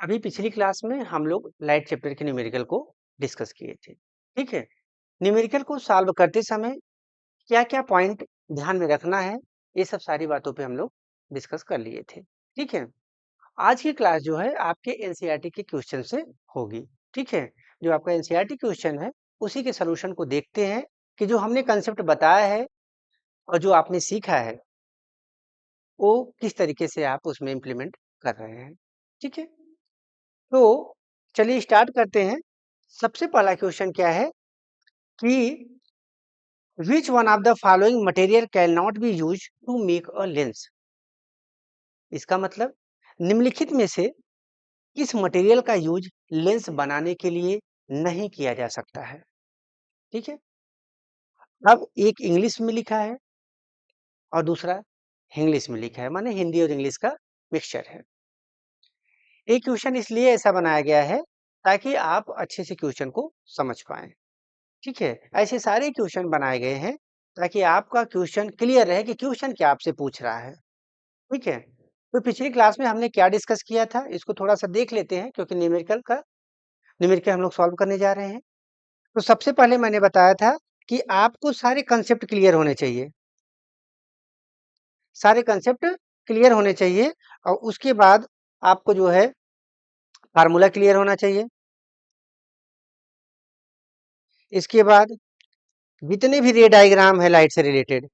अभी पिछली क्लास में हम लोग लाइट चैप्टर के न्यूमेरिकल को डिस्कस किए थे। ठीक है। न्यूमेरिकल को सॉल्व करते समय क्या क्या पॉइंट ध्यान में रखना है, ये सब सारी बातों पे हम लोग डिस्कस कर लिए थे। ठीक है। आज की क्लास जो है आपके एनसीईआरटी के क्वेश्चन से होगी। ठीक है। जो आपका एनसीईआरटी क्वेश्चन है उसी के सोल्यूशन को देखते हैं कि जो हमने कंसेप्ट बताया है और जो आपने सीखा है वो किस तरीके से आप उसमें इम्प्लीमेंट कर रहे हैं। ठीक है। तो चलिए स्टार्ट करते हैं। सबसे पहला क्वेश्चन क्या है कि which one of the following material can not be use to make a lens. इसका मतलब निम्नलिखित में से किस मटेरियल का यूज लेंस बनाने के लिए नहीं किया जा सकता है। ठीक है। अब एक इंग्लिश में लिखा है और दूसरा इंग्लिश में लिखा है, माने हिंदी और इंग्लिश का मिक्सचर है। एक क्वेश्चन इसलिए ऐसा बनाया गया है ताकि आप अच्छे से क्वेश्चन को समझ पाएं। ठीक है। ऐसे सारे क्वेश्चन बनाए गए हैं ताकि आपका क्वेश्चन क्लियर रहे कि क्वेश्चन क्या आपसे पूछ रहा है। ठीक है। तो पिछली क्लास में हमने क्या डिस्कस किया था इसको थोड़ा सा देख लेते हैं, क्योंकि न्यूमेरिकल हम लोग सॉल्व करने जा रहे हैं। तो सबसे पहले मैंने बताया था कि आपको सारे कंसेप्ट क्लियर होने चाहिए, सारे कंसेप्ट क्लियर होने चाहिए। और उसके बाद आपको जो है फार्मूला क्लियर होना चाहिए। इसके बाद जितने भी रे डायग्राम है लाइट से रिलेटेड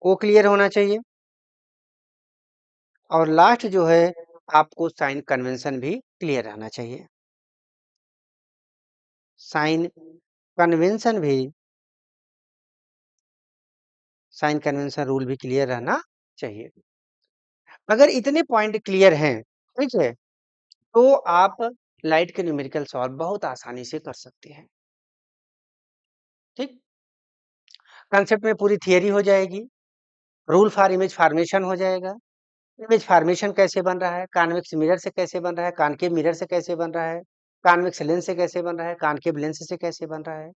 वो क्लियर होना चाहिए। और लास्ट जो है आपको साइन कन्वेंशन भी क्लियर रहना चाहिए। साइन कन्वेंशन भी, साइन कन्वेंशन रूल भी क्लियर रहना चाहिए। अगर इतने पॉइंट क्लियर हैं, ठीक है, तो आप लाइट के न्यूमेरिकल सॉल्व बहुत आसानी से कर सकते हैं। ठीक। कंसेप्ट में पूरी थियरी हो जाएगी, रूल फॉर इमेज फॉर्मेशन हो जाएगा। इमेज फॉर्मेशन कैसे बन रहा है, कॉन्वेक्स मिरर से कैसे बन रहा है, कॉनकेव मिरर से कैसे बन रहा है, कॉन्वेक्स लेंस से कैसे बन रहा है, कॉनकेव लेंस से कैसे बन रहा है,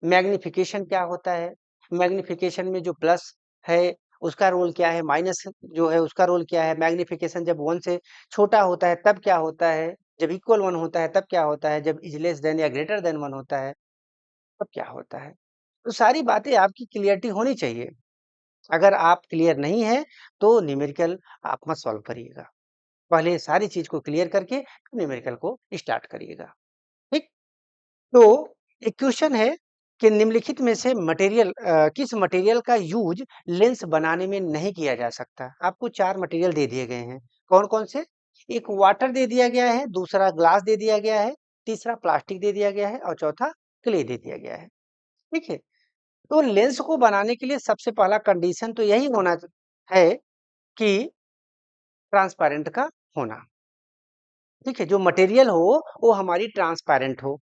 मैग्निफिकेशन क्या होता है, मैग्निफिकेशन में जो प्लस है उसका रोल क्या है, माइनस जो है उसका रोल क्या है, मैग्निफिकेशन जब 1 से छोटा होता है तब क्या होता है, जब इक्वल 1 होता है तब क्या होता है, जब इज लेस देन या ग्रेटर देन 1 होता है तब क्या होता है। तो सारी बातें आपकी क्लियरिटी होनी चाहिए। अगर आप क्लियर नहीं है तो न्यूमेरिकल आप मत सॉल्व करिएगा। पहले सारी चीज को क्लियर करके न्यूमेरिकल को स्टार्ट करिएगा। ठीक। तो एक क्वेश्चन है कि निम्नलिखित में से किस मटेरियल का यूज लेंस बनाने में नहीं किया जा सकता। आपको 4 मटेरियल दे दिए गए हैं। कौन कौन से? एक वाटर दे दिया गया है, दूसरा ग्लास दे दिया गया है, तीसरा प्लास्टिक दे दिया गया है और चौथा क्ले दे दिया गया है। ठीक है। तो लेंस को बनाने के लिए सबसे पहला कंडीशन तो यही होना है कि ट्रांसपेरेंट का होना। ठीक है। जो मटेरियल हो वो हमारी ट्रांसपेरेंट हो।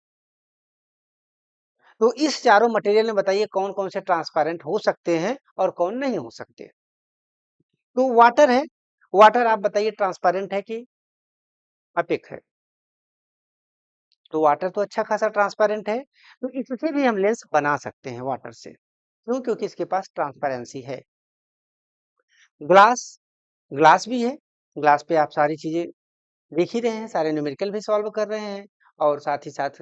तो इस चारों मटेरियल में बताइए कौन कौन से ट्रांसपेरेंट हो सकते हैं और कौन नहीं हो सकते। तो वाटर है, वाटर आप बताइए ट्रांसपेरेंट है कि अपिक है। तो वाटर तो अच्छा खासा ट्रांसपेरेंट है, तो इससे भी हम लेंस बना सकते हैं वाटर से। क्यों? क्योंकि इसके पास ट्रांसपेरेंसी है। ग्लास, ग्लास भी है। ग्लास पे आप सारी चीजें देख ही रहे हैं, सारे न्यूमेरिकल भी सॉल्व कर रहे हैं और साथ ही साथ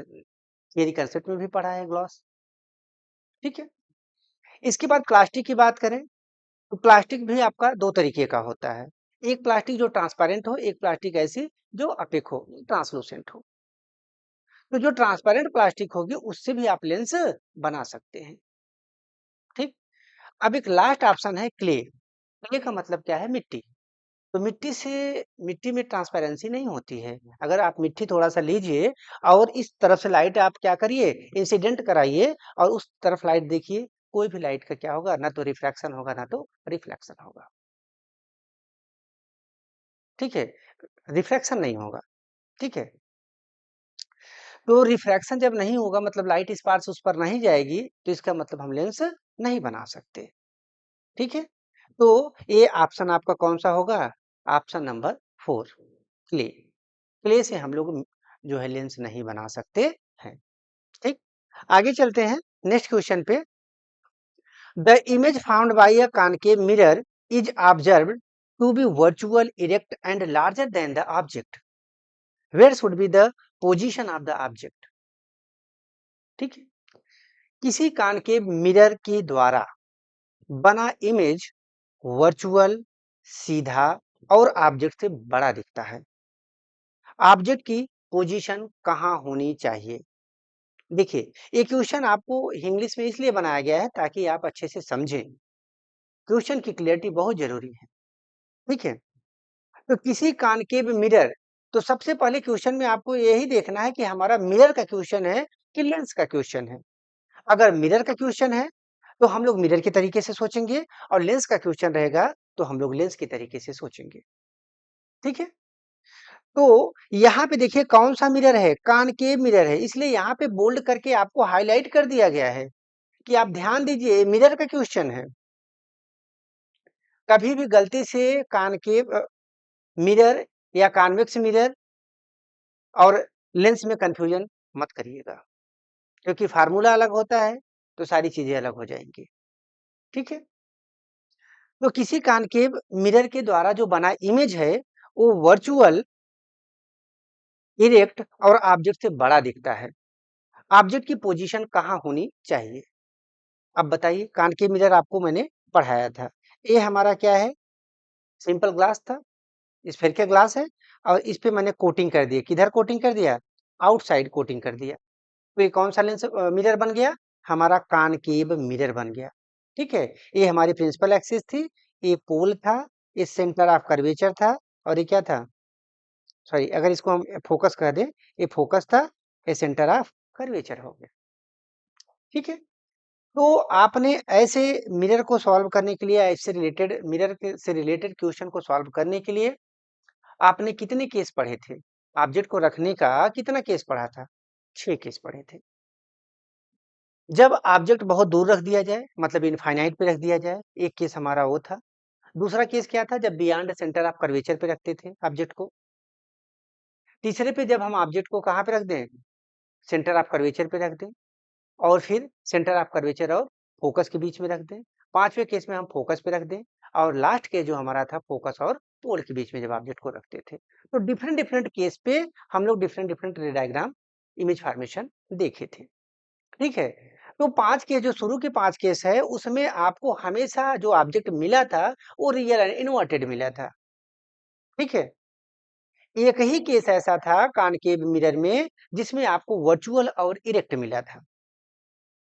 थियरी कंसेप्ट में भी पढ़ा है ग्लास। ठीक है। इसके बाद प्लास्टिक की बात करें तो प्लास्टिक भी आपका 2 तरीके का होता है। एक प्लास्टिक जो ट्रांसपेरेंट हो, एक प्लास्टिक ऐसी जो अपिक हो, ट्रांसलूसेंट हो। तो जो ट्रांसपेरेंट प्लास्टिक होगी उससे भी आप लेंस बना सकते हैं। ठीक। अब एक लास्ट ऑप्शन है क्ले। क्ले का मतलब क्या है? मिट्टी। तो मिट्टी में ट्रांसपेरेंसी नहीं होती है। अगर आप मिट्टी थोड़ा सा लीजिए और इस तरफ से लाइट आप क्या करिए, इंसिडेंट कराइए और उस तरफ लाइट देखिए, कोई भी लाइट का क्या होगा, ना तो रिफ्रैक्शन होगा ना तो रिफ्लेक्शन होगा। ठीक है। रिफ्रैक्शन नहीं होगा। ठीक है। तो रिफ्रैक्शन जब नहीं होगा मतलब लाइट इस पार से उस पर नहीं जाएगी, तो इसका मतलब हम लेंस नहीं बना सकते। ठीक है। तो ये ऑप्शन आपका कौन सा होगा? Option number 4, clay. क्ले से हम लोग जो है लेंस नहीं बना सकते हैं। ठीक। आगे चलते हैं नेक्स्ट क्वेश्चन पे। The image found by a concave mirror is observed to be virtual, erect and larger than the object. Where should be the position of the object. ठीक है, किसी कान के मिरर के द्वारा बना इमेज वर्चुअल, सीधा और ऑब्जेक्ट से बड़ा दिखता है। ऑब्जेक्ट की पोजीशन कहाँ होनी चाहिए? देखिए, ये क्वेश्चन आपको इंग्लिश में इसलिए बनाया गया है ताकि आप अच्छे से समझें। क्वेश्चन की क्लियरिटी बहुत जरूरी है। ठीक है, तो किसी कॉनकेव मिरर, तो सबसे पहले क्वेश्चन में आपको यही देखना है कि हमारा मिरर का क्वेश्चन है कि लेंस का क्वेश्चन है। अगर मिरर का क्वेश्चन है तो हम लोग मिरर के तरीके से सोचेंगे, और लेंस का क्वेश्चन रहेगा तो हम लोग लेंस के तरीके से सोचेंगे। ठीक है, तो यहाँ पे देखिए कौन सा मिरर है, कॉनकेव मिरर है, इसलिए यहाँ पे बोल्ड करके आपको हाईलाइट कर दिया गया है कि आप ध्यान दीजिए मिरर का क्वेश्चन है। कभी भी गलती से कॉनकेव मिरर या कॉन्वेक्स मिरर और लेंस में कंफ्यूजन मत करिएगा, क्योंकि फार्मूला अलग होता है तो सारी चीजें अलग हो जाएंगी। ठीक है, तो किसी कॉनकेव मिरर के द्वारा जो बना इमेज है वो वर्चुअल, इरेक्ट और ऑब्जेक्ट से बड़ा दिखता है। ऑब्जेक्ट की पोजीशन कहाँ होनी चाहिए? अब बताइए, कॉनकेव मिरर आपको मैंने पढ़ाया था, ये हमारा क्या है, सिंपल ग्लास था, स्फेरिकल ग्लास है, और इस पे मैंने कोटिंग कर दी। किधर कोटिंग कर दिया? आउटसाइड कोटिंग कर दिया। तो ये कौन सा लेंस मिरर बन गया? हमारा कॉनकेव मिरर बन गया। ठीक है, ये हमारी प्रिंसिपल एक्सिस थी, ये पोल था, ये सेंटर ऑफ कर्वेचर था, और ये क्या था, सॉरी अगर इसको हम फोकस कर दें, ये फोकस था, ये सेंटर ऑफ कर्वेचर हो गया। ठीक है, तो आपने ऐसे मिरर को सॉल्व करने के लिए, इससे रिलेटेड मिरर से रिलेटेड क्वेश्चन को सॉल्व करने के लिए आपने कितने केस पढ़े थे? ऑब्जेक्ट को रखने का कितना केस पढ़ा था? 6 केस पढ़े थे। जब ऑब्जेक्ट बहुत दूर रख दिया जाए, मतलब इनफाइनाइट पे रख दिया जाए, एक केस हमारा वो था। दूसरा केस क्या था? जब बियॉन्ड सेंटर ऑफ कर्वेचर पे रखते थे ऑब्जेक्ट को। तीसरे पे जब हम ऑब्जेक्ट को कहाँ पे रख दें? सेंटर ऑफ कर्वेचर पे रख दें, और फिर सेंटर ऑफ कर्वेचर और फोकस के बीच में रख दें। पांचवें केस में हम फोकस पे रख दें, और लास्ट केस जो हमारा था फोकस और पोल के बीच में जब ऑब्जेक्ट को रखते थे। तो डिफरेंट डिफरेंट केस पे हम लोग डिफरेंट डिफरेंट रे डायग्राम, इमेज फॉर्मेशन देखे थे। ठीक है, तो 5 केस, जो शुरू के 5 केस है, उसमें आपको हमेशा जो ऑब्जेक्ट मिला था वो रियल एंड इन्वर्टेड मिला था। ठीक है, एक ही केस ऐसा था कॉनकेव मिरर में जिसमें आपको वर्चुअल और इरेक्ट मिला था।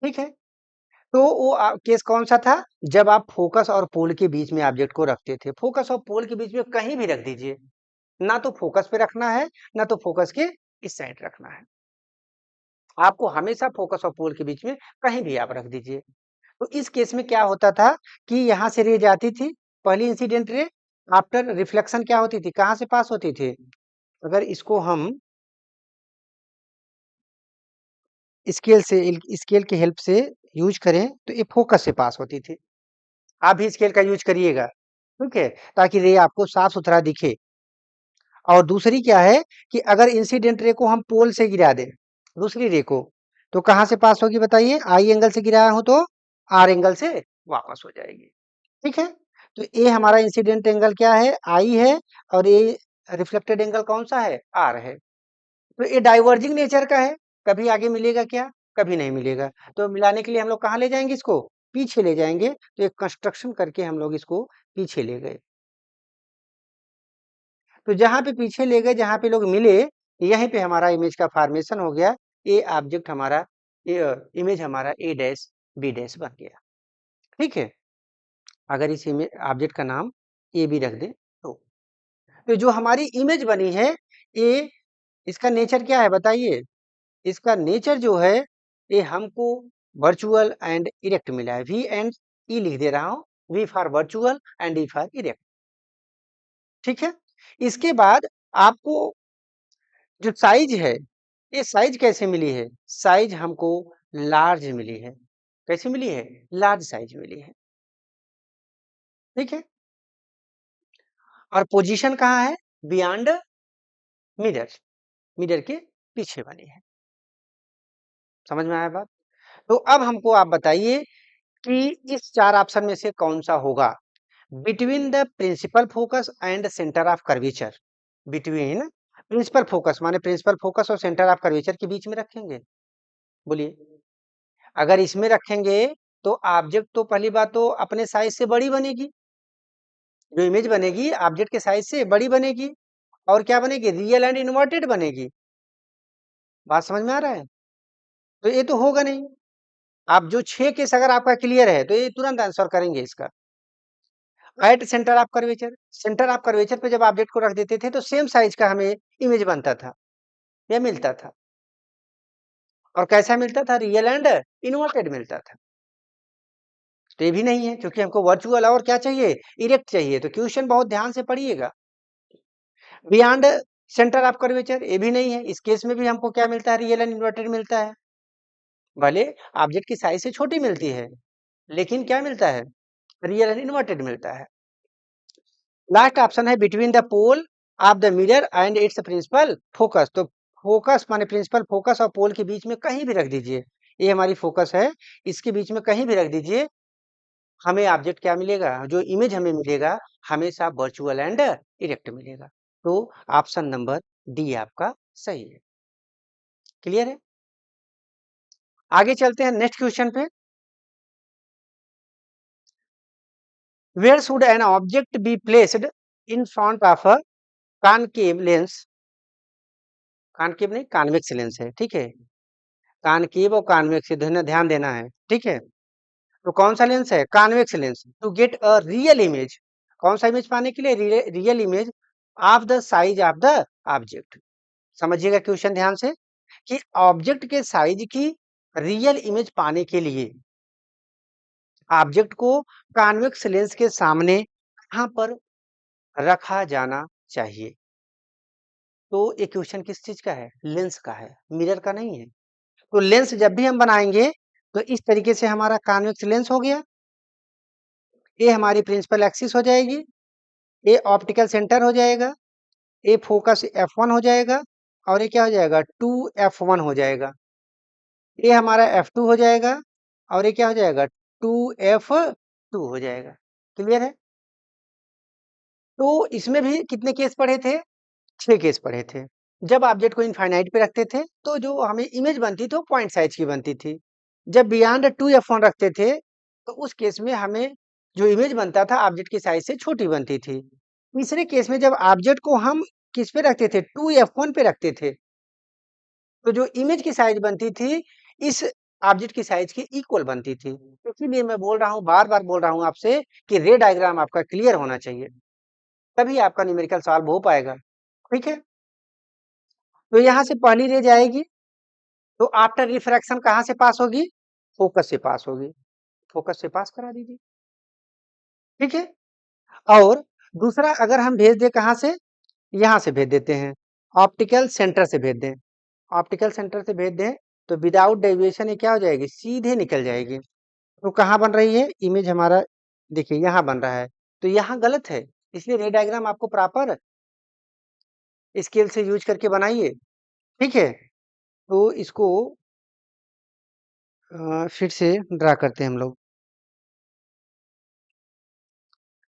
ठीक है, तो वो केस कौन सा था? जब आप फोकस और पोल के बीच में ऑब्जेक्ट को रखते थे। फोकस और पोल के बीच में कहीं भी रख दीजिए, ना तो फोकस पे रखना है, ना तो फोकस के इस साइड रखना है। आपको हमेशा फोकस और पोल के बीच में कहीं भी आप रख दीजिए। तो इस केस में क्या होता था कि यहाँ से रे जाती थी, पहली इंसिडेंट रे, आफ्टर रिफ्लेक्शन क्या होती थी, कहाँ से पास होती थी? अगर इसको हम स्केल की हेल्प से यूज करें तो ये फोकस से पास होती थी। आप भी स्केल का यूज करिएगा, ठीक है, ताकि रे आपको साफ सुथरा दिखे। और दूसरी क्या है कि अगर इंसिडेंट रे को हम पोल से गिरा दें, दूसरी रे को, तो कहाँ से पास होगी बताइए? आई एंगल से गिराया हो तो आर एंगल से वापस हो जाएगी। ठीक है, तो ये हमारा इंसिडेंट एंगल क्या है? आई है, और ये रिफ्लेक्टेड एंगल कौन सा है? आर है। तो ये डाइवर्जिंग नेचर का है, कभी आगे मिलेगा क्या? कभी नहीं मिलेगा। तो मिलाने के लिए हम लोग कहाँ ले जाएंगे इसको? पीछे ले जाएंगे। तो एक कंस्ट्रक्शन करके हम लोग इसको पीछे ले गए। तो जहां पे पीछे ले गए, जहां पे लोग मिले, यहीं पे हमारा इमेज का फॉर्मेशन हो गया। ए ऑब्जेक्ट हमारा, ये इमेज हमारा ए डैश बी डैश बन गया। ठीक है, अगर इस इमेज ऑब्जेक्ट का नाम ए बी रख दें तो जो हमारी इमेज बनी है ये, इसका नेचर क्या है बताइए? इसका नेचर जो है, ये हमको वर्चुअल एंड इरेक्ट मिला है। वी एंड ई लिख दे रहा हूं, V for virtual and E for erect. ठीक है, इसके बाद आपको जो साइज है, ये साइज कैसे मिली है? साइज हमको लार्ज मिली है। कैसे मिली है? लार्ज साइज मिली है। ठीक है, और पोजीशन कहाँ है? बियॉन्ड मिरर, मिरर के पीछे बनी है। समझ में आया बात? तो अब हमको आप बताइए कि इस 4 ऑप्शन में से कौन सा होगा? Between the principal focus and centre of curvature, between principal focus माने प्रिंसिपल फोकस और सेंटर ऑफ कर्वेचर के बीच में रखेंगे। बोलिए, अगर इसमें रखेंगे तो ऑब्जेक्ट तो पहली बात तो अपने साइज से बड़ी बनेगी, जो इमेज बनेगी ऑब्जेक्ट के साइज से बड़ी बनेगी, और क्या बनेगी, रियल एंड इन्वर्टेड बनेगी। बात समझ में आ रहा है? तो ये तो होगा नहीं। आप जो 6 केस अगर आपका क्लियर है तो ये तुरंत आंसर करेंगे इसका। एट सेंटर ऑफ कर्वेचर पे जब ऑब्जेक्ट को रख देते थे तो सेम साइज का हमें इमेज बनता था या मिलता था। और कैसा मिलता था, रियल एंड इन्वर्टेड मिलता था। तो ये भी नहीं है क्योंकि हमको वर्चुअल और क्या चाहिए, इरेक्ट चाहिए। तो क्वेश्चन बहुत ध्यान से पढ़िएगा। बियॉन्ड सेंटर ऑफ कर्वेचर, ये भी नहीं है। इस केस में भी हमको क्या मिलता है, रियल एंड इन्वर्टेड मिलता है। भले ऑब्जेक्ट की साइज से छोटी मिलती है लेकिन क्या मिलता है, रियल एंड इन्वर्टेड मिलता है। लास्ट ऑप्शन है between the pole of the mirror and its principal focus. तो फोकस माने प्रिंसिपल फोकस और पोल के बीच में कहीं भी रख दीजिए, ये हमारी फोकस है, इसके बीच में कहीं भी रख दीजिए, हमें ऑब्जेक्ट क्या मिलेगा, जो इमेज हमें मिलेगा हमेशा वर्चुअल एंड इरेक्ट मिलेगा। तो ऑप्शन नंबर डी आपका सही है। क्लियर है? आगे चलते हैं नेक्स्ट क्वेश्चन पे। Where should an object be placed in front of a concave lens, concave नहीं कॉन्वेक्स लेंस है, ठीक है। कॉनकेव और कॉन्वेक्स ध्यान देना है, ठीक है। तो कौन सा लेंस है, convex lens, to get a real image. कौन सा इमेज पाने के लिए, real image of the size of the object. समझिएगा क्वेश्चन ध्यान से, कि ऑब्जेक्ट के साइज की रियल इमेज पाने के लिए ऑब्जेक्ट को कॉन्वेक्स लेंस के सामने कहां पर रखा जाना चाहिए। तो ये क्वेश्चन किस चीज का है, लेंस का है, मिरर का नहीं है। तो लेंस जब भी हम बनाएंगे तो इस तरीके से हमारा कॉन्वेक्स लेंस हो गया, ये हमारी प्रिंसिपल एक्सिस हो जाएगी, ये ऑप्टिकल सेंटर हो जाएगा, ये फोकस F1 हो जाएगा, और ये क्या हो जाएगा 2F1 हो जाएगा, ये हमारा F2 हो जाएगा, और ये क्या हो जाएगा 2F2 हो जाएगा। क्लियर है? तो इसमें भी कितने केस पढ़े थे, 6 केस पढ़े थे। जब ऑब्जेक्ट को इनफाइनाइट पे रखते थे तो जो हमें इमेज बनती थी वो पॉइंट साइज की बनती थी। जब बियॉन्ड 2F1 रखते थे तो उस केस में हमें जो इमेज बनता था ऑब्जेक्ट की साइज से छोटी बनती थी। तीसरे केस में जब ऑब्जेक्ट को हम किस पे रखते थे, 2F1 पे रखते थे, तो जो इमेज की साइज बनती थी इस ऑब्जेक्ट की साइज की इक्वल बनती थी। इसीलिए मैं बोल रहा हूँ, बार बार बोल रहा हूँ आपसे कि रे डायग्राम आपका क्लियर होना चाहिए, तभी आपका न्यूमेरिकल सॉल्व हो पाएगा। ठीक है, तो यहाँ से पहली रे जाएगी, तो आफ्टर रिफ्रैक्शन कहाँ से पास होगी, फोकस से पास होगी, फोकस से पास करा दीजिए। ठीक है, और दूसरा अगर हम भेज दें कहाँ से, यहाँ से भेज देते हैं, ऑप्टिकल सेंटर से भेज दें, ऑप्टिकल सेंटर से भेज दें तो विदाउट डेविएशन ये क्या हो जाएगी, सीधे निकल जाएगी। तो कहाँ बन रही है इमेज हमारा, देखिए यहाँ बन रहा है, तो यहाँ गलत है, इसलिए रे डायग्राम आपको प्रॉपर स्केल से यूज करके बनाइए। ठीक है, तो इसको फिर से ड्रा करते हैं हम लोग।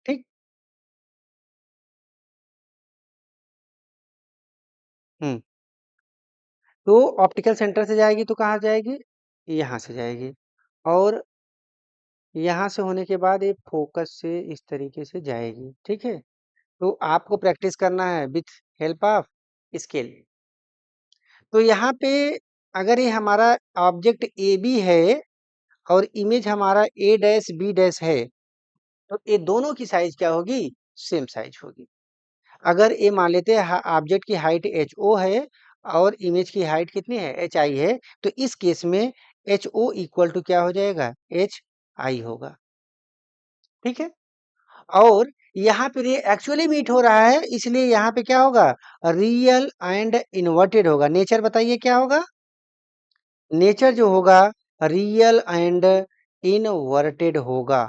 ठीक, हम्म, तो ऑप्टिकल सेंटर से जाएगी तो कहाँ जाएगी, यहाँ से जाएगी, और यहाँ से होने के बाद ये फोकस से इस तरीके से जाएगी। ठीक है, तो आपको प्रैक्टिस करना है विथ हेल्प ऑफ स्केल। तो यहाँ पे अगर ये हमारा ऑब्जेक्ट ए बी है और इमेज हमारा ए डैश बी डैश है, तो ये दोनों की साइज क्या होगी, सेम साइज होगी। अगर ये मान लेते हैं ऑब्जेक्ट की हाइट एच ओ है और इमेज की हाइट कितनी है, एच आई है, तो इस केस में एच ओ इक्वल टू क्या हो जाएगा, एच आई होगा। ठीक है, और यहाँ पे ये एक्चुअली मीट हो रहा है इसलिए यहाँ पे क्या होगा, रियल एंड इन्वर्टेड होगा। नेचर बताइए क्या होगा, नेचर जो होगा रियल एंड इनवर्टेड होगा।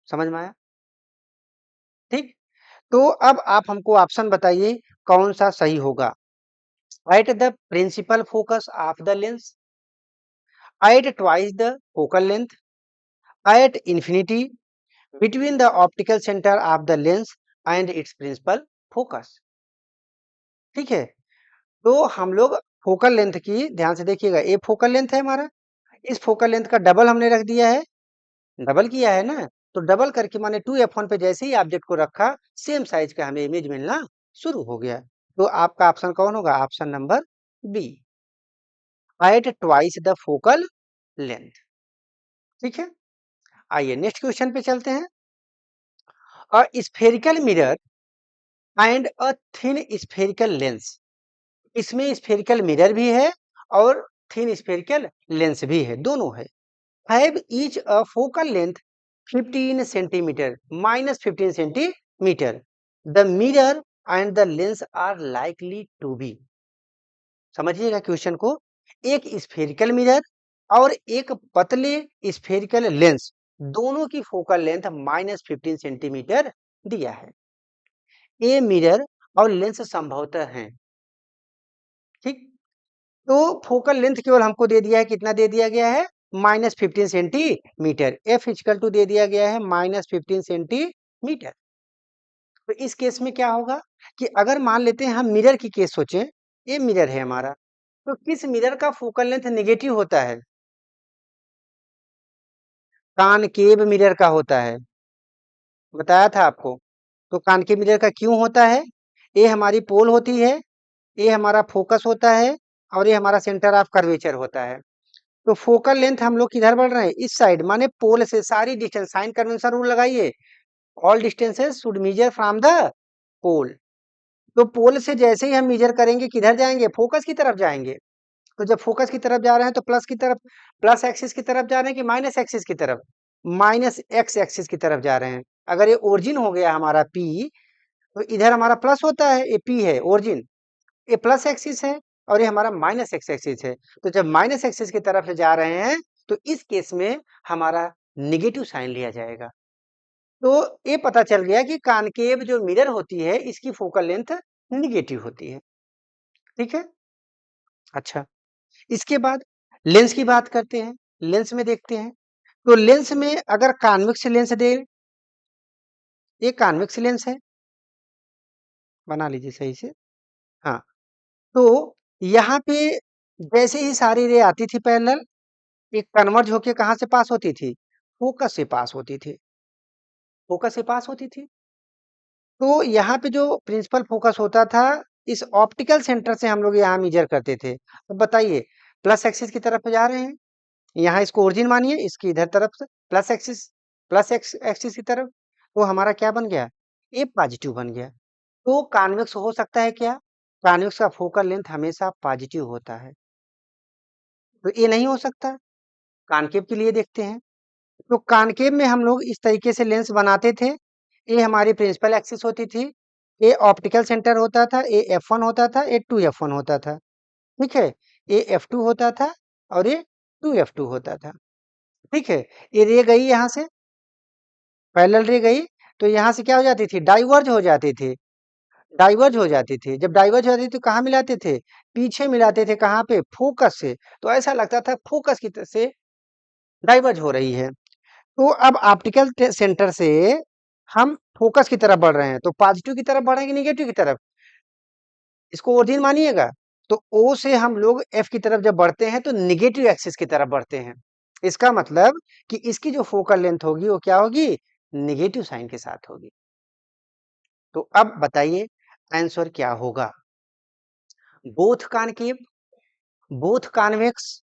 समझ में आया? ठीक, तो अब आप हमको ऑप्शन बताइए कौन सा सही होगा। At the principal focus of the lens, at twice the focal length, at infinity, between the optical center of the lens and its principal focus. ठीक है? तो हम लोग फोकल लेंथ की ध्यान से देखिएगा, ये फोकल लेंथ है हमारा, इस फोकल लेंथ का डबल हमने रख दिया है, डबल किया है ना, तो डबल करके माने 2f1 पे जैसे ही ऑब्जेक्ट को रखा, सेम साइज का हमें इमेज मिलना शुरू हो गया। तो आपका ऑप्शन कौन होगा? Option number B, at twice the focal length. ठीक है, आइए नेक्स्ट क्वेश्चन पे चलते हैं। A spherical mirror and a thin spherical lens, इसमें स्फेरिकल मिरर भी है और थिन स्फेरिकल लेंस भी है, दोनों है। Have each a focal length 15 centimetre minus 15 centimetre, the mirror and the lens are likely to be. समझिएगा क्वेश्चन को, एक स्फेरिकल मिरर और एक पतले स्फेरिकल लेंस, दोनों की फोकल लेंथ -15 सेंटीमीटर दिया है। ए मिरर और लेंस संभवतः हैं, ठीक। तो फोकल लेंथ केवल हमको दे दिया है, कितना दे दिया गया है? -15 सेंटीमीटर। एफ इक्वल टू दे दिया गया है -15 सेंटीमीटर। तो इस केस में क्या होगा कि अगर मान लेते हैं हम मिरर की केस सोचें, ये मिरर है हमारा, तो किस मिरर का फोकल लेंथ नेगेटिव होता है? कॉनकेव मिरर का होता है, बताया था आपको। तो कॉनकेव मिरर का क्यों होता है? ये हमारी पोल होती है, ये हमारा फोकस होता है और ये हमारा सेंटर ऑफ कर्वेचर होता है। तो फोकल लेंथ हम लोग किधर बढ़ रहे हैं? इस साइड, माने पोल से सारी डिस्टेंस, साइन कन्वेंशन रूल लगाइए, all distances should measure from the pole. तो पोल से जैसे ही हम मेजर करेंगे, किधर जाएंगे? फोकस की तरफ जाएंगे। तो जब फोकस की तरफ जा रहे हैं तो प्लस की तरफ, प्लस एक्सिस की तरफ जा रहे हैं कि माइनस एक्सिस की तरफ? माइनस एक्स एक्सिस की तरफ जा रहे हैं। अगर ये ओरिजिन हो गया हमारा पी, तो इधर हमारा प्लस होता है, ये पी है ओरिजिन, ये प्लस एक्सिस है और ये हमारा माइनस एक्स एक्सिस है। तो जब माइनस एक्सिस की तरफ से जा रहे हैं तो इस केस में हमारा निगेटिव साइन लिया जाएगा। तो ये पता चल गया कि कॉनकेव जो मिरर होती है इसकी फोकल लेंथ निगेटिव होती है। ठीक है, अच्छा, इसके बाद लेंस की बात करते हैं। लेंस में देखते हैं, तो लेंस में अगर कॉन्वेक्स लेंस दे, ये कॉन्वेक्स लेंस है, बना लीजिए सही से। हाँ, तो यहाँ पे जैसे ही सारी रे आती थी पैरेलल, एक कन्वर्ज होके कहाँ से पास होती थी? फोकस से पास होती थी, फोकस से पास होती थी। तो यहाँ पे जो प्रिंसिपल फोकस होता था, इस ऑप्टिकल सेंटर से हम लोग यहाँ मेजर करते थे। अब बताइए, प्लस एक्सिस की तरफ जा रहे हैं, यहाँ इसको ओरिजिन मानिए, इसकी इधर तरफ से plus axis, plus x axis की तरफ, तो हमारा क्या बन गया? ए पॉजिटिव बन गया। तो कॉन्वेक्स हो सकता है क्या? कॉन्वेक्स का फोकल लेंथ हमेशा पॉजिटिव होता है, तो ये नहीं हो सकता। कॉनकेव के लिए देखते हैं, तो कॉनकेव में हम लोग इस तरीके से लेंस बनाते थे। ये हमारी प्रिंसिपल एक्सिस होती थी, ये ऑप्टिकल सेंटर होता था, ये F1 होता था, ये 2F1 होता था। ठीक है, ये F2 होता था और ये 2F2 होता था। ठीक है, ये रे गई यहाँ से, पैरेलल रे गई, तो यहाँ से क्या हो जाती थी? डाइवर्ज हो जाती थी, डाइवर्ज हो जाती थी। जब डाइवर्ज हो जाती थी तो कहाँ मिलाते थे? पीछे मिलाते थे, कहाँ पे? फोकस से। तो ऐसा लगता था फोकस की से डाइवर्ज हो रही है। तो अब ऑप्टिकल सेंटर से हम फोकस की तरफ बढ़ रहे हैं, तो पॉजिटिव की तरफ बढ़ेंगे, निगेटिव की तरफ? इसको ओरिजिन मानिएगा। तो ओ से हम लोग एफ की तरफ जब बढ़ते हैं तो निगेटिव एक्सिस की तरफ बढ़ते हैं। इसका मतलब कि इसकी जो फोकल लेंथ होगी वो क्या होगी? निगेटिव साइन के साथ होगी। तो अब बताइए आंसर क्या होगा? Both concave, both convex,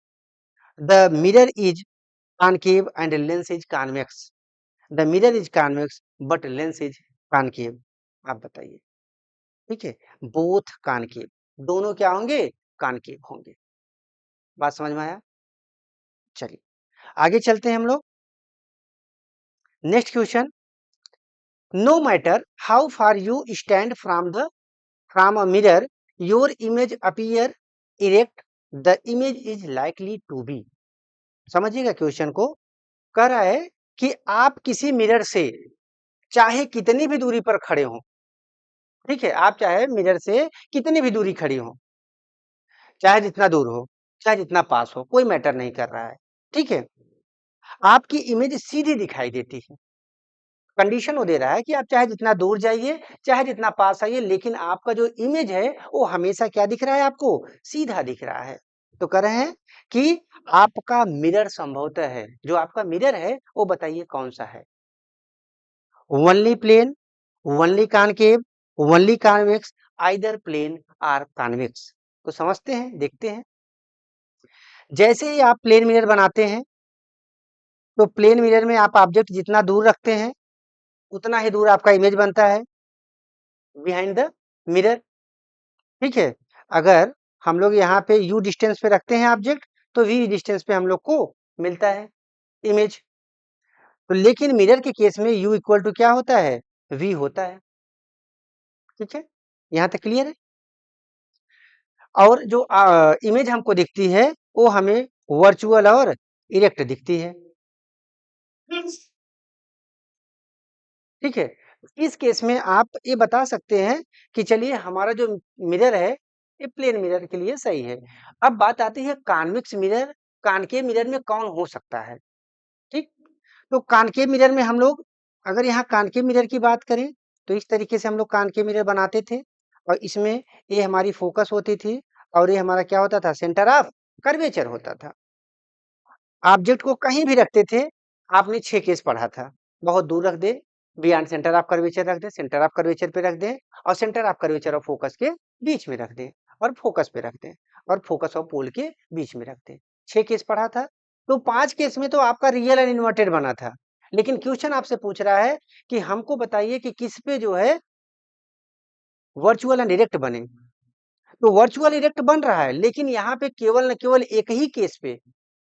the mirror is concave and lens is convex, the mirror is convex but lens is concave. आप बताइए। ठीक है, बोथ कॉनकेव, दोनों क्या होंगे? कॉनकेव होंगे। बात समझ में आया? चलिए आगे चलते हैं हम लोग। Next question, no matter how far you stand from a mirror, your image appear erect, the image is likely to be. समझिएगा क्वेश्चन को, कह रहा है कि आप किसी मिरर से चाहे कितनी भी दूरी पर खड़े हो, ठीक है, आप चाहे मिरर से कितनी भी दूरी खड़ी हो, चाहे जितना दूर हो, चाहे जितना पास हो, कोई मैटर नहीं कर रहा है। ठीक है, आपकी इमेज सीधी दिखाई देती है, कंडीशन वो दे रहा है कि आप चाहे जितना दूर जाइए, चाहे जितना पास आइए, लेकिन आपका जो इमेज है वो हमेशा क्या दिख रहा है आपको? सीधा दिख रहा है। तो कह रहे हैं कि आपका मिरर संभवतः है, जो आपका मिरर है वो बताइए कौन-सा है? Only plane, only concave, only convex, either plane और कॉन्वेक्स। तो समझते हैं, देखते हैं। जैसे ही आप प्लेन मिरर बनाते हैं, तो प्लेन मिरर में आप ऑब्जेक्ट जितना दूर रखते हैं, उतना ही दूर आपका इमेज बनता है बिहाइंड द मिरर। ठीक है? अगर हम लोग यहाँ पे u डिस्टेंस पे रखते हैं ऑब्जेक्ट, तो v डिस्टेंस पे हम लोग को मिलता है इमेज। तो लेकिन मिरर के केस में u इक्वल टू क्या होता है? v होता है। ठीक है? यहाँ तक क्लियर है? और जो इमेज हमको दिखती है, वो हमें वर्चुअल और इरेक्ट दिखती है। ठीक है? इस केस में आप ये बता सकते हैं कि चलिए हमारा जो मिरर है, ये प्लेन मिरर के लिए सही है। अब बात आती है कॉन्वेक्स मिरर, कॉनकेव मिरर में कौन हो सकता है? ठीक? तो कॉनकेव मिरर में हम लोग अगर यहाँ कॉनकेव मिरर की बात करें, तो इस तरीके से हम लोग कॉनकेव मिरर बनाते थे और इसमें ये हमारी फोकस होती थी और ये हमारा क्या होता था? सेंटर ऑफ कर्वेचर होता था। ऑब्जेक्ट को कहीं भी रखते थे, आपने 6 केस पढ़ा था। बहुत दूर रख दे, बियॉन्ड सेंटर ऑफ कर्वेचर रख दें, सेंटर ऑफ कर्वेचर पे रख दें और सेंटर ऑफ कर्वेचर और फोकस के बीच में रख दें और फोकस पे रख दें और फोकस और पोल के बीच में रख दें। 6 केस पढ़ा था। तो 5 केस में तो आपका रियल एंड इन्वर्टेड बना था। लेकिन क्वेश्चन आपसे पूछ रहा है कि हमको बताइए कि किस पे जो है वर्चुअल एंड डायरेक्ट बने। तो वर्चुअल इरेक्ट बन रहा है, लेकिन यहाँ पे केवल न केवल एक ही केस पे।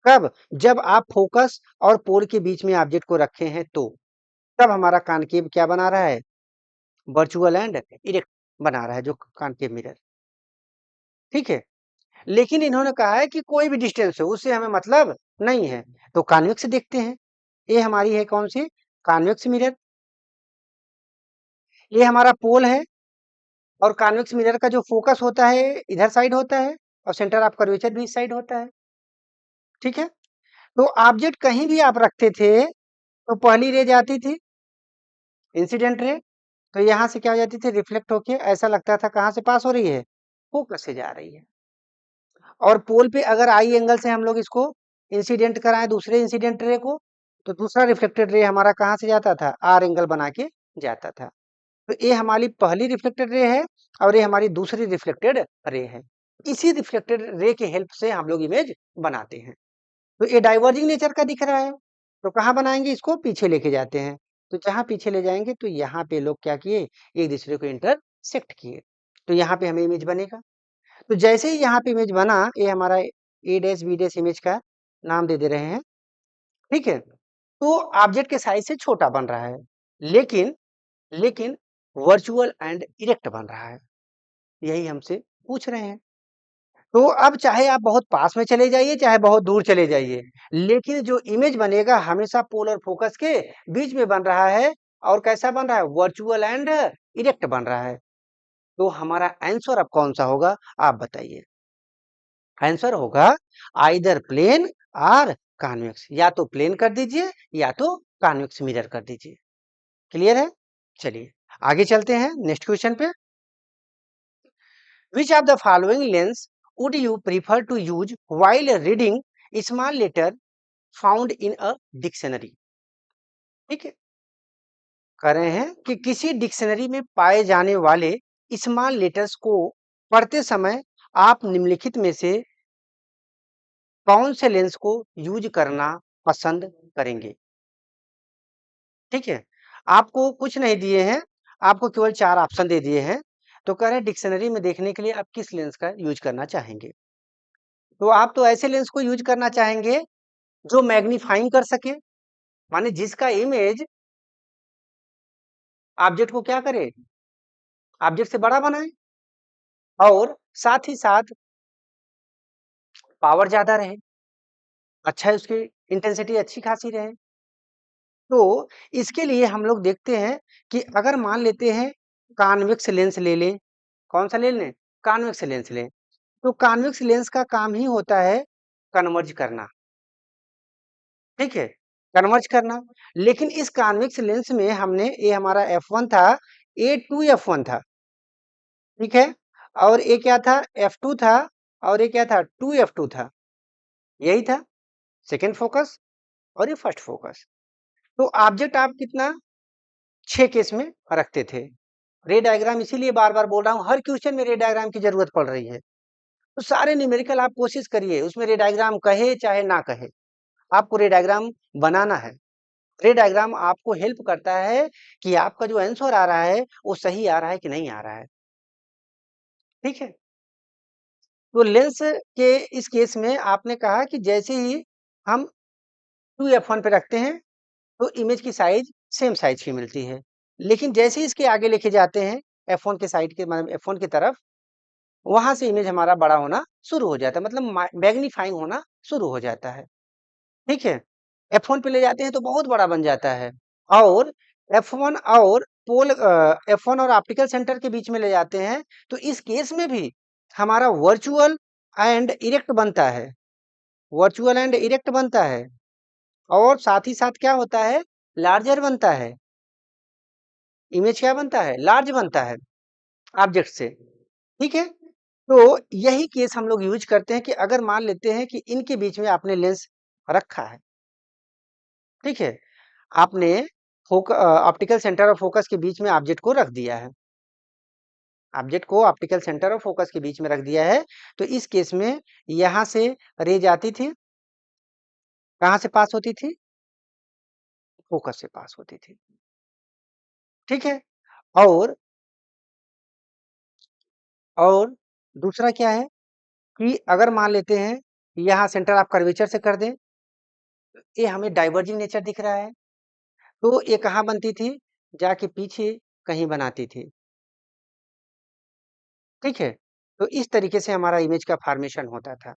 कब? जब आप फोकस और पोल के बीच में ऑब्जेक्ट को रखे हैं तो। तब हमारा कॉनकेव क्या बना रहा है? वर्चुअल एंड इरेक्ट बना रहा है जो कॉनकेव मिरर। ठीक है? लेकिन इन्होंने कहा है कि कोई भी डिस्टेंस हो, उससे हमें मतलब नहीं है। तो कॉन्वेक्स देखते हैं। ये हमारी है कौन सी? Convex mirror. ये हमारा पोल है और कॉन्वेक्स मिरर का जो फोकस होता है इधर साइड होता है और सेंटर ऑफ कर्वेचर भी इस साइड होता है। ठीक है? तो ऑब्जेक्ट कहीं भी आप रखते थे, तो पहली रे जाती थी इंसिडेंट रे, तो यहाँ से क्या हो जाती थी? रिफ्लेक्ट होके ऐसा लगता था कहाँ से पास हो रही है? फोकस से जा रही है। और पोल पे अगर आई एंगल से हम लोग इसको इंसिडेंट कराएं दूसरे इंसिडेंट रे को, तो दूसरा रिफ्लेक्टेड रे हमारा कहाँ से जाता था? आर एंगल बना के जाता था। तो ये हमारी पहली रिफ्लेक्टेड रे है और ये हमारी दूसरी रिफ्लेक्टेड रे है। इसी रिफ्लेक्टेड रे के हेल्प से हम लोग इमेज बनाते हैं। तो ये डाइवर्जिंग नेचर का दिख रहा है, तो कहाँ बनाएंगे इसको? पीछे लेके जाते हैं। तो जहां पीछे ले जाएंगे तो यहाँ पे लोग क्या किए? एक दूसरे को इंटरसेक्ट किए, तो यहाँ पे हमें इमेज बनेगा। तो जैसे ही यहाँ पे इमेज बना, ये हमारा ए डैश बी डैश इमेज का नाम दे दे रहे हैं। ठीक है? तो ऑब्जेक्ट के साइज से छोटा बन रहा है, लेकिन लेकिन वर्चुअल एंड इरेक्ट बन रहा है। यही हमसे पूछ रहे हैं। तो अब चाहे आप बहुत पास में चले जाइए, चाहे बहुत दूर चले जाइए, लेकिन जो इमेज बनेगा हमेशा पोल और फोकस के बीच में बन रहा है। और कैसा बन रहा है? वर्चुअल एंड इरेक्ट बन रहा है। तो हमारा आंसर अब कौन सा होगा? आप बताइए। आंसर होगा आइदर प्लेन और कॉन्वेक्स। या तो प्लेन कर दीजिए या तो कॉन्वेक्स मिरर कर दीजिए। क्लियर है? चलिए आगे चलते हैं नेक्स्ट क्वेश्चन पे। Which of the following lens would you prefer to use while reading small letter found in a dictionary? ठीक है? कह रहे हैं कि किसी डिक्शनरी में पाए जाने वाले स्मॉल लेटर्स को पढ़ते समय आप निम्नलिखित में से कौन से लेंस को यूज करना पसंद करेंगे? ठीक है? आपको कुछ नहीं दिए हैं, आपको केवल 4 ऑप्शन दे दिए हैं। तो कह रहे हैं डिक्शनरी में देखने के लिए आप किस लेंस का यूज करना चाहेंगे? तो आप तो ऐसे लेंस को यूज करना चाहेंगे जो मैग्नीफाइंग कर सके, माने जिसका इमेज ऑब्जेक्ट को क्या करे? ऑब्जेक्ट से बड़ा बनाए और साथ ही साथ पावर ज्यादा रहे, अच्छा है उसकी इंटेंसिटी अच्छी खासी रहे। तो इसके लिए हम लोग देखते हैं कि अगर मान लेते हैं कॉन्वेक्स लेंस ले लें। कौन सा ले लें? कॉन्वेक्स लेंस लें। तो कॉन्वेक्स लेंस का काम ही होता है कन्वर्ज करना। ठीक है? कन्वर्ज करना। लेकिन इस कॉन्वेक्स लेंस में हमने ये हमारा F1 था, ये 2F1 था, ठीक है? और ये क्या था? F2 था, और ये क्या था? 2F2 था। यही था सेकंड फोकस और ये फर्स्ट फोकस। तो ऑब्जेक्ट आप कितना 6 केस में रखते थे। रे डायग्राम इसीलिए बार-बार बोल रहा हूँ, हर क्वेश्चन में रे डायग्राम की जरूरत पड़ रही है। तो सारे न्यूमेरिकल आप कोशिश करिए, उसमें रे डायग्राम कहे चाहे ना कहे, आपको रे डायग्राम बनाना है। रे डायग्राम आपको हेल्प करता है कि आपका जो आंसर आ रहा है वो सही आ रहा है कि नहीं आ रहा है, ठीक है? तो लेंस के इस केस में आपने कहा कि जैसे ही हम 2f1 पे रखते हैं तो इमेज की साइज सेम साइज की मिलती है। लेकिन जैसे ही इसके आगे लेके जाते हैं f1 के साइड के मतलब f1 की तरफ, वहां से इमेज हमारा बड़ा होना शुरू हो जाता है, मतलब मैग्नीफाइंग होना शुरू हो जाता है, ठीक है? F1 पे ले जाते हैं तो बहुत बड़ा बन जाता है। और F1 और F1 और ऑप्टिकल सेंटर के बीच में ले जाते हैं तो इस केस में भी हमारा वर्चुअल एंड इरेक्ट बनता है, वर्चुअल एंड इरेक्ट बनता है। और साथ ही साथ क्या होता है? लार्जर बनता है। इमेज क्या बनता है? लार्ज बनता है ऑब्जेक्ट से, ठीक है? तो यही केस हम लोग यूज करते हैं कि अगर मान लेते हैं कि इनके बीच में आपने लेंस रखा है, ठीक है? आपने ऑप्टिकल सेंटर और फोकस के बीच में ऑब्जेक्ट को रख दिया है, ऑब्जेक्ट को ऑप्टिकल सेंटर और फोकस के बीच में रख दिया है। तो इस केस में यहां से रेज आती थी, कहां से पास होती थी? फोकस से पास होती थी, ठीक है? और और दूसरा क्या है कि अगर मान लेते हैं यहाँ सेंटर आप कर्वेचर से कर दें, ये हमें डाइवर्जिंग नेचर दिख रहा है, तो ये कहाँ बनती थी? जाके पीछे कहीं बनाती थी, ठीक है? तो इस तरीके से हमारा इमेज का फॉर्मेशन होता था,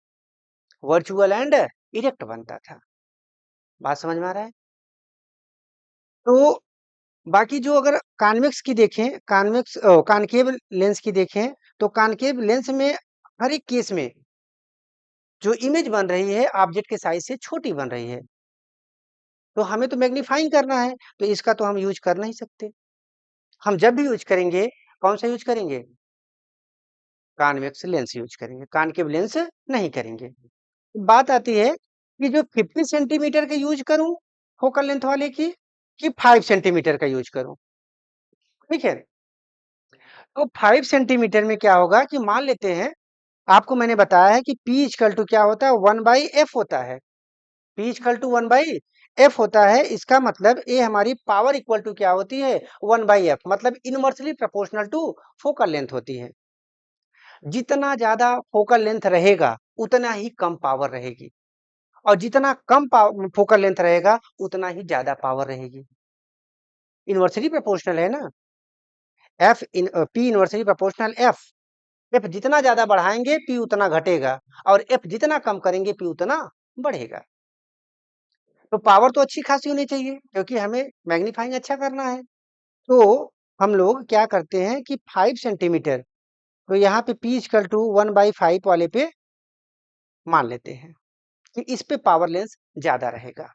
वर्चुअल एंड इरेक्ट बनता था। बात समझ में आ रहा है? तो बाकी जो अगर कॉन्वेक्स की देखें, कॉनकेव लेंस की देखें, तो कॉनकेव लेंस में हर एक केस में जो इमेज बन रही है ऑब्जेक्ट के साइज से छोटी बन रही है। तो हमें तो मैग्नीफाइंग करना है, तो इसका तो हम यूज कर नहीं सकते। हम जब भी यूज करेंगे, कौन सा यूज करेंगे? कॉन्वेक्स लेंस यूज करेंगे, कॉनकेव लेंस नहीं करेंगे। बात आती है कि जो 50 सेंटीमीटर का यूज करूं फोकल लेंथ वाले की, कि 5 सेंटीमीटर का यूज करूं, ठीक है? तो 5 सेंटीमीटर में क्या होगा कि मान लेते हैं, आपको मैंने बताया है कि P इक्वल टू क्या होता है? 1/f होता है। P इक्वल टू 1/f होता है। इसका मतलब ये हमारी पावर इक्वल टू क्या होती है? 1/f, मतलब inversely proportional to focal length होती है। जितना ज्यादा फोकल लेंथ रहेगा उतना ही कम पावर रहेगी, और जितना कम फोकल लेंथ रहेगा उतना ही ज्यादा पावर रहेगी। इनवर्सली प्रोपोर्शनल है ना, P इनवर्सली प्रोपोर्शनल F जितना ज्यादा बढ़ाएंगे P उतना घटेगा, और F जितना कम करेंगे P उतना बढ़ेगा। तो पावर तो अच्छी खासी होनी चाहिए क्योंकि हमें मैग्नीफाइंग अच्छा करना है। तो हम लोग क्या करते हैं कि 5 सेंटीमीटर, तो यहाँ पे P इक्वल टू 1/5 वाले पे मान लेते हैं कि इस पे पावर लेंस ज्यादा रहेगा,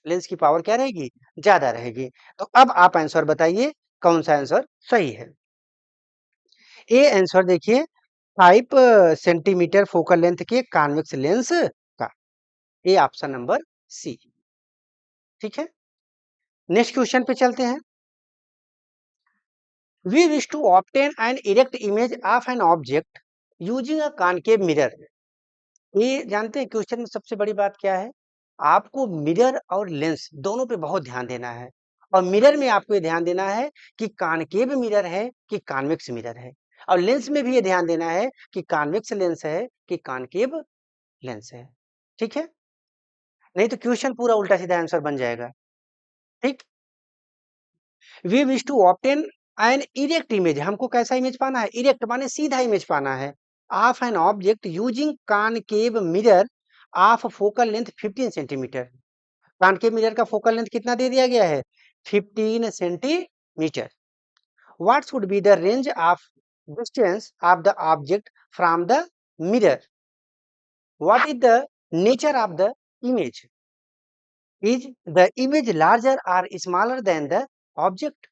लेंस की पावर क्या रहेगी? ज्यादा रहेगी। तो अब आप आंसर बताइए कौन सा आंसर सही है? ए आंसर देखिए, 5 सेंटीमीटर फोकल लेंथ के कॉन्वेक्स लेंस का, ये ऑप्शन नंबर सी, ठीक है? नेक्स्ट क्वेश्चन पे चलते हैं। We wish to obtain an erect image of an object using a concave mirror. ये जानते हैं क्वेश्चन में सबसे बड़ी बात क्या है? आपको मिरर और लेंस दोनों पे बहुत ध्यान देना है, और मिरर में आपको ये ध्यान देना है कि कॉनकेव मिरर है कि कॉन्वेक्स मिरर है, और लेंस में भी ये ध्यान देना है कि कॉन्वेक्स लेंस है कि कॉनकेव लेंस है, ठीक है? नहीं तो क्वेश्चन पूरा उल्टा सीधा आंसर बन जाएगा, ठीक? We wish to obtain an erect image, हमको कैसा इमेज पाना है? इरेक्ट माने सीधा इमेज पाना है, of an object using concave mirror of focal length 15 centimetre. Concave mirror का फोकल लेंथ कितना दे दिया गया है? 15 centimetre. What should be the range of distance of the object from the mirror? What is the nature of the image? Is the image larger or smaller than the object?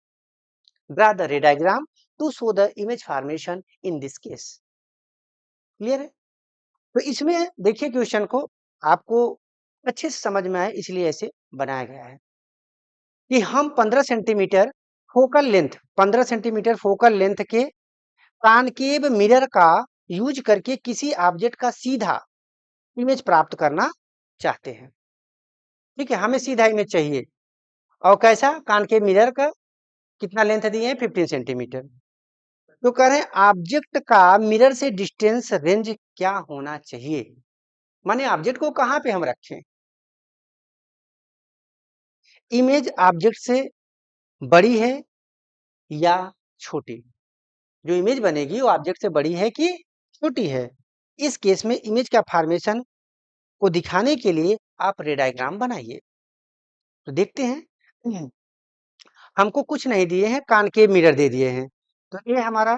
Draw the ray diagram to show the image formation in this case. Clear है? तो इसमें देखिए question को आपको अच्छे से समझ में आए इसलिए ऐसे बनाया गया है कि हम 15 centimetre focal length 15 centimetre focal length के कॉनकेव मिरर का यूज करके किसी ऑब्जेक्ट का सीधा इमेज प्राप्त करना चाहते हैं। ठीक है, हमें सीधा इमेज चाहिए और कैसा कॉनकेव मिरर का कितना लेंथ दिए हैं 15 सेंटीमीटर। तो कह रहे हैं ऑब्जेक्ट का मिरर से डिस्टेंस रेंज क्या होना चाहिए, माने ऑब्जेक्ट को कहां पे हम रखें। इमेज ऑब्जेक्ट से बड़ी है या छोटी, जो इमेज बनेगी वो ऑब्जेक्ट से बड़ी है कि छोटी है। इस केस में इमेज का फॉर्मेशन को दिखाने के लिए आप रे डायग्राम बनाइए। तो देखते हैं हमको कुछ नहीं दिए हैं, कॉनकेव मिरर दे दिए हैं। तो ये हमारा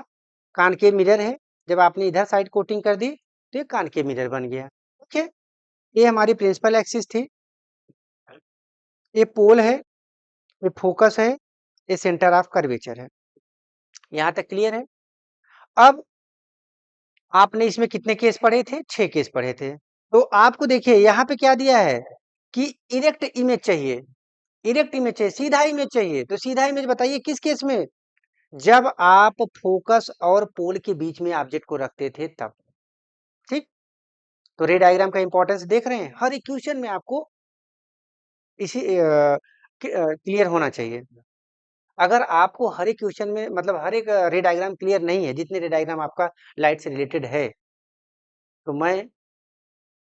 कॉनकेव मिरर है, जब आपने इधर साइड कोटिंग कर दी तो ये कॉनकेव मिरर बन गया। ओके, ये हमारी प्रिंसिपल एक्सिस थी, ये पोल है, ये फोकस है, ये सेंटर ऑफ कर्वेचर है। यहाँ तक क्लियर है? अब आपने इसमें कितने केस पढ़े थे? 6 केस पढ़े थे। तो आपको देखिए यहाँ पे क्या दिया है कि इरेक्ट इमेज चाहिए, इरेक्ट इमेज चाहिए, सीधा इमेज चाहिए। तो सीधा इमेज बताइए किस केस में? जब आप फोकस और पोल के बीच में ऑब्जेक्ट को रखते थे तब। ठीक, तो रे डायग्राम का इंपॉर्टेंस देख रहे हैं, हर एक क्वेश्चन में आपको इसी क्लियर होना चाहिए। अगर आपको हर एक क्वेश्चन में मतलब हर एक रे डायग्राम क्लियर नहीं है, जितने रे डायग्राम आपका लाइट से रिलेटेड है, तो मैं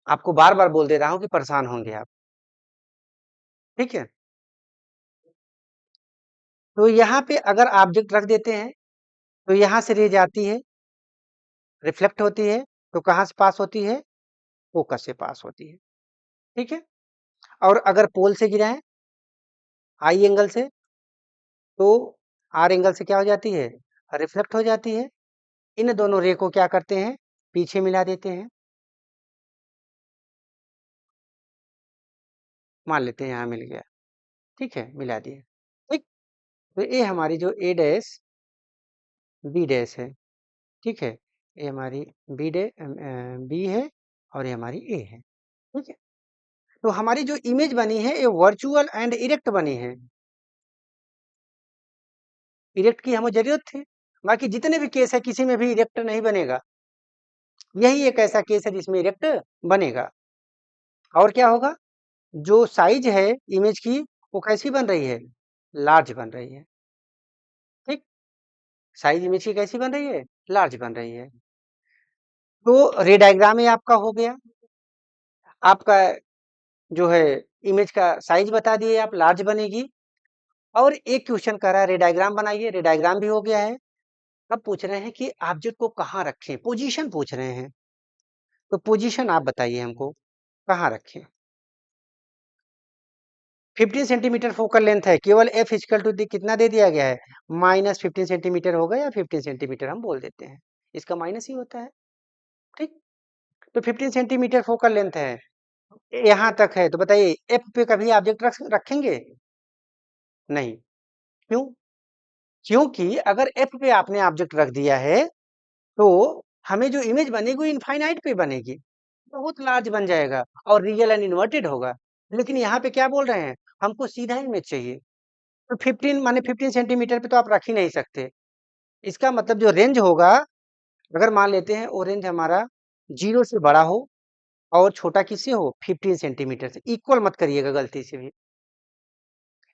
आपको बार बार बोल दे रहा हूँ कि परेशान होंगे आप। ठीक है, तो यहाँ पे अगर ऑब्जेक्ट रख देते हैं तो यहाँ से रे जाती है, रिफ्लेक्ट होती है, तो कहाँ से पास होती है? फोकस से पास होती है। ठीक है, और अगर पोल से गिराएं आई एंगल से, तो आर एंगल से क्या हो जाती है? रिफ्लेक्ट हो जाती है। इन दोनों रे को क्या करते हैं? पीछे मिला देते हैं। मान लेते हैं यहाँ मिल गया। ठीक है, मिला दिए। ठीक, तो ये हमारी जो ए डैश बी डैश है। ठीक है, ये हमारी बी डे बी है और ये हमारी ए है। ठीक है, तो हमारी जो इमेज बनी है ये वर्चुअल एंड इरेक्ट बनी है। इरेक्ट की हमें जरूरत थी, बाकी जितने भी केस है किसी में भी इरेक्ट नहीं बनेगा। यही एक ऐसा केस है जिसमें इरेक्ट बनेगा। और क्या होगा? जो साइज है इमेज की वो कैसी बन रही है? लार्ज बन रही है। ठीक, साइज इमेज की कैसी बन रही है? लार्ज बन रही है। तो रे डायग्राम ये आपका हो गया, आपका जो है इमेज का साइज बता दिए आप, लार्ज बनेगी। और एक क्वेश्चन कर रहा है रे डायग्राम बनाइए, रे डायग्राम भी हो गया है। अब पूछ रहे हैं कि ऑब्जेक्ट को कहाँ रखें, पोजीशन पूछ रहे हैं। तो पोजीशन आप बताइए हमको कहाँ रखें। 15 सेंटीमीटर फोकल लेंथ है, केवल एफ इक्वल टू कितना दे दिया गया है? -15 सेंटीमीटर होगा या 15 सेंटीमीटर हम बोल देते हैं, इसका माइनस ही होता है। ठीक, तो 15 सेंटीमीटर फोकल लेंथ है, यहाँ तक है। तो बताइए एफ पे कभी ऑब्जेक्ट रखेंगे? नहीं। क्यों? क्योंकि अगर एफ पे आपने ऑब्जेक्ट रख दिया है तो हमें जो इमेज बनेगी वो इनफाइनाइट पे बनेगी, बहुत लार्ज बन जाएगा और रियल एंड इन्वर्टेड होगा। लेकिन यहाँ पे क्या बोल रहे हैं? हमको सीधा इमेज चाहिए। तो 15 माने 15 सेंटीमीटर पे तो आप रख ही नहीं सकते। इसका मतलब जो रेंज होगा, अगर मान लेते हैं वो रेंज हमारा 0 से बड़ा हो और छोटा किससे हो? 15 सेंटीमीटर से। इक्वल मत करिएगा गलती से भी।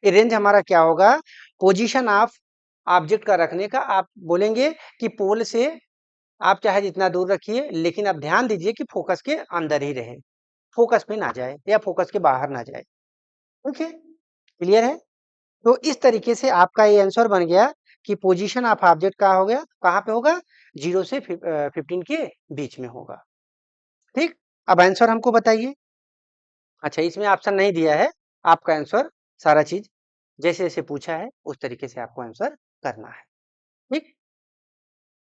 ये रेंज हमारा क्या होगा? पोजीशन ऑफ ऑब्जेक्ट का रखने का। आप बोलेंगे कि पोल से आप चाहे जितना दूर रखिए, लेकिन आप ध्यान दीजिए कि फोकस के अंदर ही रहे, फोकस में ना जाए या फोकस के बाहर ना जाए। ओके, क्लियर है? तो इस तरीके से आपका ये आंसर बन गया कि पोजीशन ऑफ ऑब्जेक्ट का हो गया, कहाँ पे होगा? 0 से 15 के बीच में होगा। ठीक, अब आंसर हमको बताइए। अच्छा, इसमें ऑप्शन नहीं दिया है, आपका आंसर सारा चीज जैसे जैसे पूछा है उस तरीके से आपको आंसर करना है। ठीक,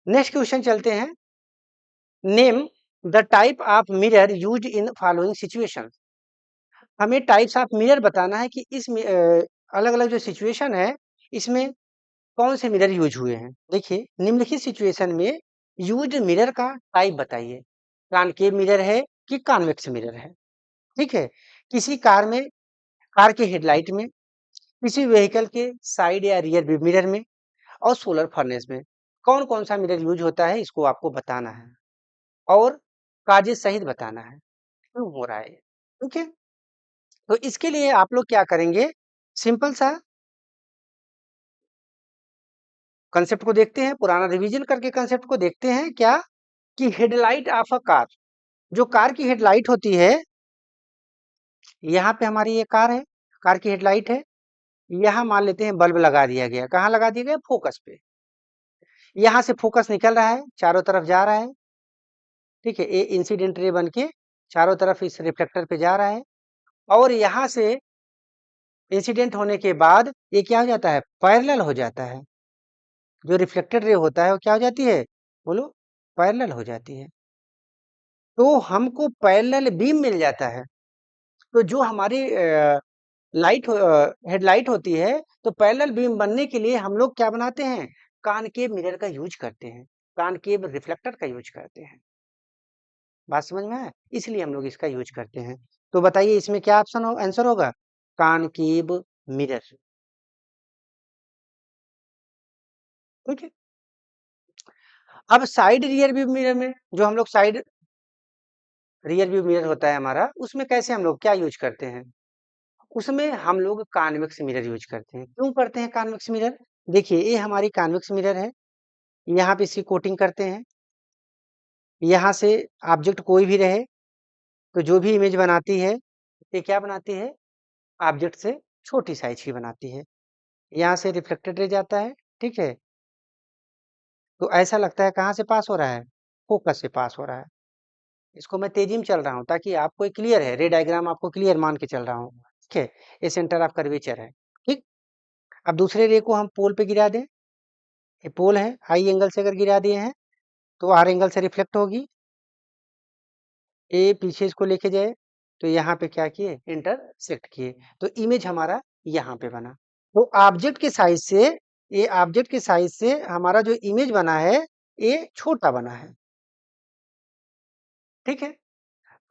नेक्स्ट क्वेश्चन चलते हैं। Name the type of mirror used in following situation. हमें टाइप्स ऑफ मिरर बताना है कि इस अलग-अलग जो सिचुएशन है, इसमें कौन से मिरर यूज़ हुए हैं। देखिए, निम्नलिखित सिचुएशन में यूज्ड मिरर का टाइप बताइए। कॉनकेव मिरर है कि कॉन्वेक्स मिरर है, ठीक है? किसी कार के हेडलाइट में, किसी व्हीकल के साइड या रियर व्यू मिरर में और सोलर फर्नेस में कौन-कौन सा मिरर यूज़ होता है, इसको आपको बताना है और काजेज़ सहित बताना है, क्यों हो रहा है ये, ठीक है? तो इसके लिए आप लोग क्या करेंगे, सिंपल सा कांसेप्ट को देखते हैं, पुराना रिवीजन करके कांसेप्ट को देखते हैं क्या कि हेडलाइट ऑफ अ कार, जो कार की हेडलाइट होती है, यहाँ पे हमारी ये कार है, कार की हेडलाइट है, यहाँ मान लेते हैं बल्ब लगा दिया गया, कहाँ लगा दिया गया? फोकस पे। यहाँ से फोकस निकल रहा है, चारों तरफ जा रहा है, ठीक है? ये इंसिडेंट रे बन के चारों तरफ इस रिफ्लेक्टर पे जा रहा है और यहाँ से इंसिडेंट होने के बाद ये क्या हो जाता है? पैरेलल हो जाता है। जो रिफ्लेक्टेड रे होता है वो क्या हो जाती है? बोलो, पैरेलल हो जाती है। तो हमको पैरेलल बीम मिल जाता है। तो जो हमारी हेडलाइट होती है, तो पैरेलल बीम बनने के लिए हम लोग क्या बनाते हैं? कॉनकेव मिरर का यूज करते हैं, कॉनकेव रिफ्लेक्टर का यूज करते हैं। बात समझ में आया? इसलिए हम लोग इसका यूज करते हैं। तो बताइए इसमें क्या आंसर होगा? कॉनकेव मिरर, ठीक है? अब साइड रियर व्यू मिरर में जो हम लोग साइड रियर व्यू मिरर होता है हमारा, उसमें कैसे हम लोग क्या यूज करते हैं? उसमें हम लोग कॉन्वेक्स मिरर यूज करते हैं। क्यों करते हैं कॉन्वेक्स मिरर? देखिए, ये हमारी कॉन्वेक्स मिरर है, यहाँ पे इसकी कोटिंग करते हैं, यहाँ से ऑब्जेक्ट कोई भी रहे, तो जो भी इमेज बनाती है, ये क्या बनाती है? ऑब्जेक्ट से छोटी साइज की बनाती है। यहाँ से रिफ्लेक्टेड रे जाता है, ठीक है? तो ऐसा लगता है कहाँ से पास हो रहा है? फोकस से पास हो रहा है। इसको मैं तेजी में चल रहा हूँ ताकि आपको ये क्लियर है, रे डायग्राम आपको क्लियर मान के चल रहा हूँ, ठीक है? ये सेंटर ऑफ कर्वेचर है, ठीक? अब दूसरे रे को हम पोल पे गिरा दें, ये पोल है, आई एंगल से अगर गिरा दिए हैं, तो आर एंगल से रिफ्लेक्ट होगी। ए पीछे इसको लेके जाए, तो यहाँ पे क्या किए? इंटरसेक्ट किए, तो इमेज हमारा यहाँ पे बना। तो ऑब्जेक्ट के साइज से, ये ऑब्जेक्ट के साइज से हमारा जो इमेज बना है, ये छोटा बना है, ठीक है?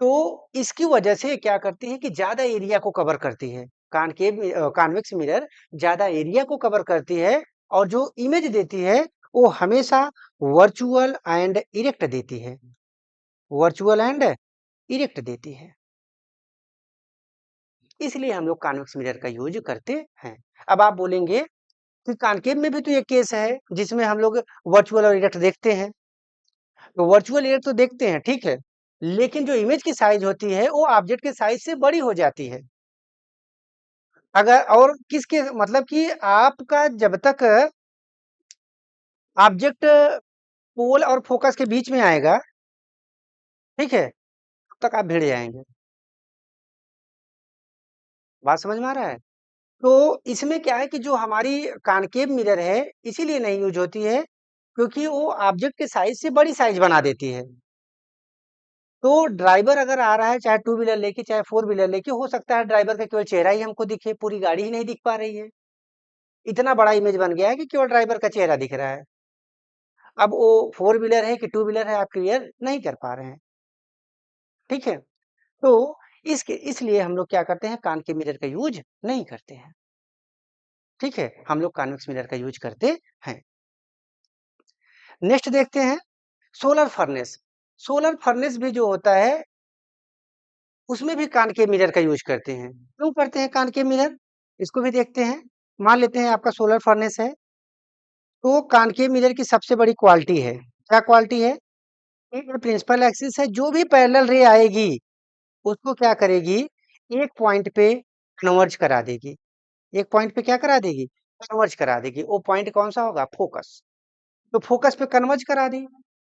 तो इसकी वजह से क्या करती है कि ज्यादा एरिया को कवर करती है। कॉन्वेक्स मिरर ज्यादा एरिया को कवर करती है और जो इमेज देती है वो हमेशा वर्चुअल एंड इरेक्ट देती है, वर्चुअल एंड इरेक्ट देती है। इसलिए हम लोग कॉन्वेक्स मिरर का यूज करते हैं। अब आप बोलेंगे कि कॉनकेव में भी तो ये केस है जिसमें हम लोग वर्चुअल और इरेक्ट देखते हैं। तो वर्चुअल इरेक्ट तो देखते हैं, ठीक है, लेकिन जो इमेज की साइज होती है वो ऑब्जेक्ट के साइज से बड़ी हो जाती है। अगर और किसके मतलब कि आपका जब तक ऑब्जेक्ट पोल और फोकस के बीच में आएगा, ठीक है, तब तक आप भिड़ जाएंगे। बात समझ में आ रहा है? तो इसमें क्या है कि जो हमारी कॉनकेव मिरर है इसीलिए नहीं यूज होती है क्योंकि वो ऑब्जेक्ट के साइज से बड़ी साइज बना देती है। तो ड्राइवर अगर आ रहा है चाहे टू व्हीलर लेके चाहे फोर व्हीलर लेके, हो सकता है ड्राइवर का केवल चेहरा ही हमको दिखे, पूरी गाड़ी ही नहीं दिख पा रही है। इतना बड़ा इमेज बन गया है कि केवल ड्राइवर का चेहरा दिख रहा है। अब वो फोर व्हीलर है कि टू व्हीलर है आप क्लियर नहीं कर पा रहे हैं, ठीक है? तो इसके इसलिए हम लोग क्या करते हैं, कान के मिरर का यूज नहीं करते हैं, ठीक है? हम लोग कॉन्वेक्स मिरर का यूज करते हैं। नेक्स्ट देखते हैं सोलर फर्नेस। सोलर फर्नेस भी जो होता है उसमें भी कान के मिरर का यूज करते हैं। क्यों करते हैं कान के मिरर? इसको भी देखते हैं। मान लेते हैं आपका सोलर फर्नेस है, तो कान के मिरर की सबसे बड़ी क्वालिटी है, क्या क्वालिटी है? एक प्रिंसिपल एक्सिस है, जो भी पैरेलल रे आएगी उसको क्या करेगी? एक पॉइंट पे कन्वर्ज करा देगी। एक पॉइंट पे क्या करा देगी? कन्वर्ज करा देगी। वो पॉइंट कौन सा होगा? फोकस। तो फोकस पे कन्वर्ज करा दी,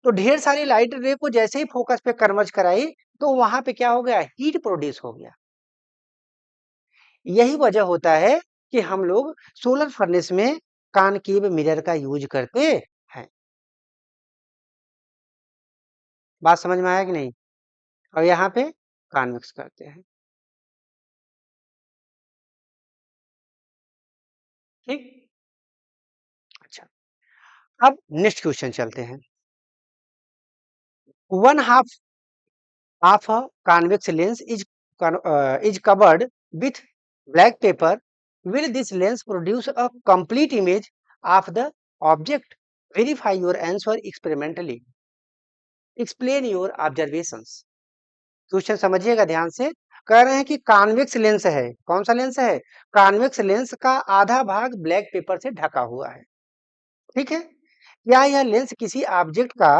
तो ढेर सारी लाइट रे को जैसे ही फोकस पे कन्वर्ज कराई, तो वहां पे क्या हो गया? हीट प्रोड्यूस हो गया। यही वजह होता है कि हम लोग सोलर फर्नेस में कॉनकेव मिरर का यूज करते हैं। बात समझ में आया कि नहीं? और यहाँ पे कॉन्वेक्स करते हैं। ठीक। अच्छा, अब नेक्स्ट क्वेश्चन चलते हैं। One half of a convex lens is covered with black paper. Will this lens produce a complete image of the object? Verify your answer experimentally. Explain your observations. Question समझिएगा ध्यान से। कह रहे हैं कि convex lens है। कौन सा लेंस है? कॉन्वेक्स लेंस का आधा भाग ब्लैक पेपर से ढका हुआ है। ठीक है। क्या यह लेंस किसी ऑब्जेक्ट का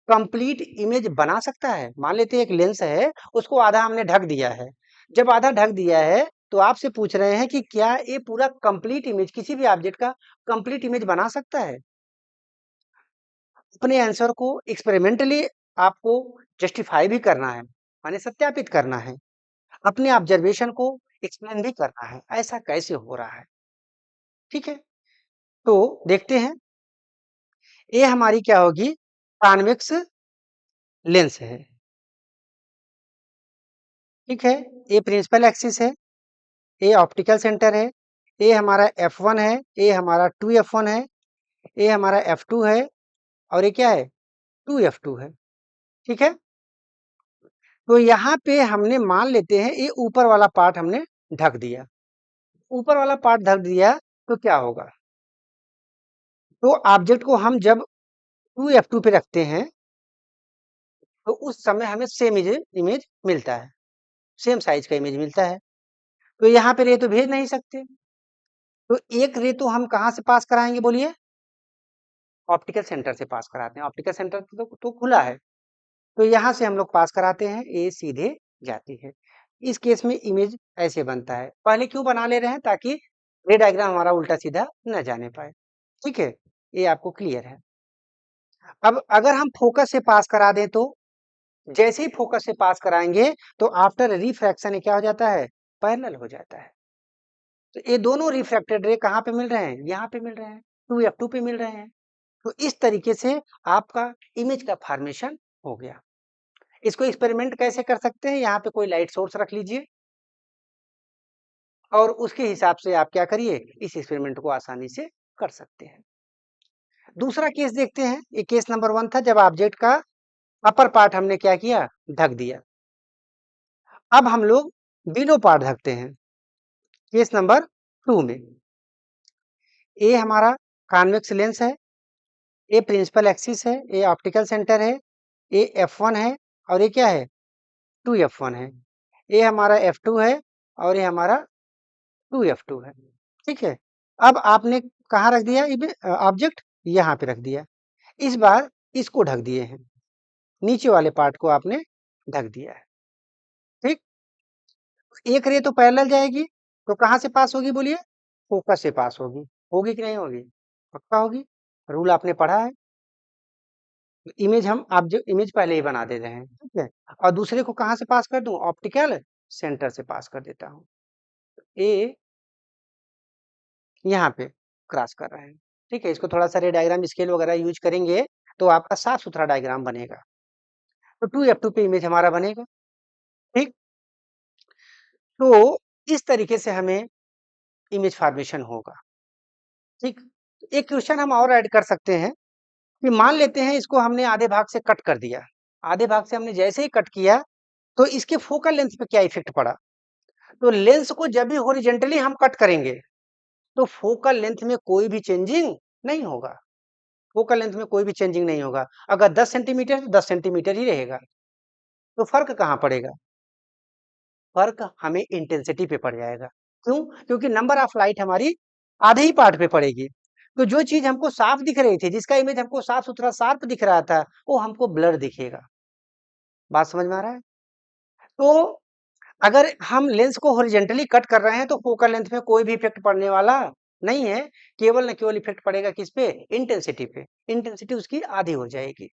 कंप्लीट इमेज बना सकता है? मान लेते हैं एक लेंस है, उसको आधा हमने ढक दिया है। जब आधा ढक दिया है तो आपसे पूछ रहे हैं कि क्या ये पूरा कंप्लीट इमेज, किसी भी ऑब्जेक्ट का कंप्लीट इमेज बना सकता है? अपने आंसर को एक्सपेरिमेंटली आपको जस्टिफाई भी करना है, माने सत्यापित करना है। अपने ऑब्जर्वेशन को एक्सप्लेन भी करना है, ऐसा कैसे हो रहा है। ठीक है, तो देखते हैं। ये हमारी क्या होगी? कॉन्वेक्स लेंस है। ठीक है, ये प्रिंसिपल एक्सिस है, ये ऑप्टिकल सेंटर है, ये हमारा F1 है, ये हमारा 2F1 है, ये हमारा F2 है, और ये क्या है? 2F2 है। ठीक है, तो यहाँ पे हमने मान लेते हैं ये ऊपर वाला पार्ट हमने ढक दिया। ऊपर वाला पार्ट ढक दिया तो क्या होगा? तो ऑब्जेक्ट को हम जब 2F2 पे रखते हैं तो उस समय हमें सेम इमेज मिलता है, सेम साइज का इमेज मिलता है। तो यहाँ पे रे तो भेज नहीं सकते, तो एक रे तो हम कहाँ से पास कराएंगे बोलिए? ऑप्टिकल सेंटर से पास कराते हैं। ऑप्टिकल सेंटर तो खुला है, तो यहाँ से हम लोग पास कराते हैं, ये सीधे जाती है। इस केस में इमेज ऐसे बनता है। पहले क्यों बना ले रहे हैं? ताकि रे डायग्राम हमारा उल्टा सीधा न जाने पाए। ठीक है, ये आपको क्लियर है। अब अगर हम फोकस से पास करा दें तो जैसे ही फोकस से पास कराएंगे तो आफ्टर रिफ्रैक्शन क्या हो जाता है? पैरेलल हो जाता है। तो ये दोनों रिफ्रैक्टेड रे कहाँ पे मिल रहे हैं? यहाँ पे मिल रहे हैं, 2F2 पे मिल रहे हैं। तो इस तरीके से आपका इमेज का फॉर्मेशन हो गया। इसको एक्सपेरिमेंट कैसे कर सकते हैं? यहाँ पे कोई लाइट सोर्स रख लीजिए और उसके हिसाब से आप क्या करिए, इस एक्सपेरिमेंट को आसानी से कर सकते हैं। दूसरा केस देखते हैं। ये केस नंबर 1 था, जब ऑब्जेक्ट का अपर पार्ट हमने क्या किया? ढक दिया। अब हम लोग बिलो पार्ट ढकते हैं केस नंबर 2 में। ये हमारा कॉन्वेक्स लेंस है, ये प्रिंसिपल एक्सिस है, ये ऑप्टिकल सेंटर है, ये F1 है, और ये क्या है? 2F1 है। ये हमारा F2 है और ये हमारा 2F2 है। ठीक है, अब आपने कहाँ रख दिया ऑब्जेक्ट? यहाँ पे रख दिया। इस बार इसको ढक दिए हैं, नीचे वाले पार्ट को आपने ढक दिया है। ठीक, एक रे तो पैरेलल जाएगी, तो कहाँ से पास होगी बोलिए? फोकस से पास होगी। होगी कि नहीं होगी? पक्का होगी, रूल आपने पढ़ा है। इमेज हम आप जो इमेज पहले ही बना दे रहे हैं। ठीक है, और दूसरे को कहाँ से पास कर दूं? ऑप्टिकल सेंटर से पास कर देता हूँ। ए यहाँ पे क्रॉस कर रहे हैं। ठीक है, इसको थोड़ा सा रे डायग्राम स्केल वगैरह यूज करेंगे तो आपका साफ सुथरा डायग्राम बनेगा। तो 2F2 पे इमेज हमारा बनेगा। ठीक, तो इस तरीके से हमें इमेज फॉर्मेशन होगा। ठीक, एक क्वेश्चन हम और ऐड कर सकते हैं कि मान लेते हैं इसको हमने आधे भाग से कट कर दिया। आधे भाग से हमने जैसे ही कट किया तो इसके फोकल लेंथ पे क्या इफेक्ट पड़ा? तो लेंस को जब भी हॉरिजेंटली हम कट करेंगे तो फोकल लेंथ में कोई भी चेंजिंग नहीं होगा। फोकल लेंथ में कोई भी चेंजिंग नहीं होगा। अगर 10 सेंटीमीटर तो 10 सेंटीमीटर ही रहेगा। तो फर्क कहाँ पड़ेगा? फर्क हमें इंटेंसिटी पे पड़ जाएगा। क्यों? क्योंकि नंबर ऑफ लाइट हमारी आधे ही पार्ट पे पड़ेगी। तो जो चीज हमको साफ दिख रही थी, जिसका इमेज हमको साफ सुथरा शार्प दिख रहा था, वो हमको ब्लर दिखेगा। बात समझ में आ रहा है? तो अगर हम लेंस को हॉरिजेंटली कट कर रहे हैं तो फोकल लेंथ में कोई भी इफेक्ट पड़ने वाला नहीं है। केवल न केवल इफेक्ट पड़ेगा किस पे? इंटेंसिटी पे। इंटेंसिटी उसकी आधी हो जाएगी।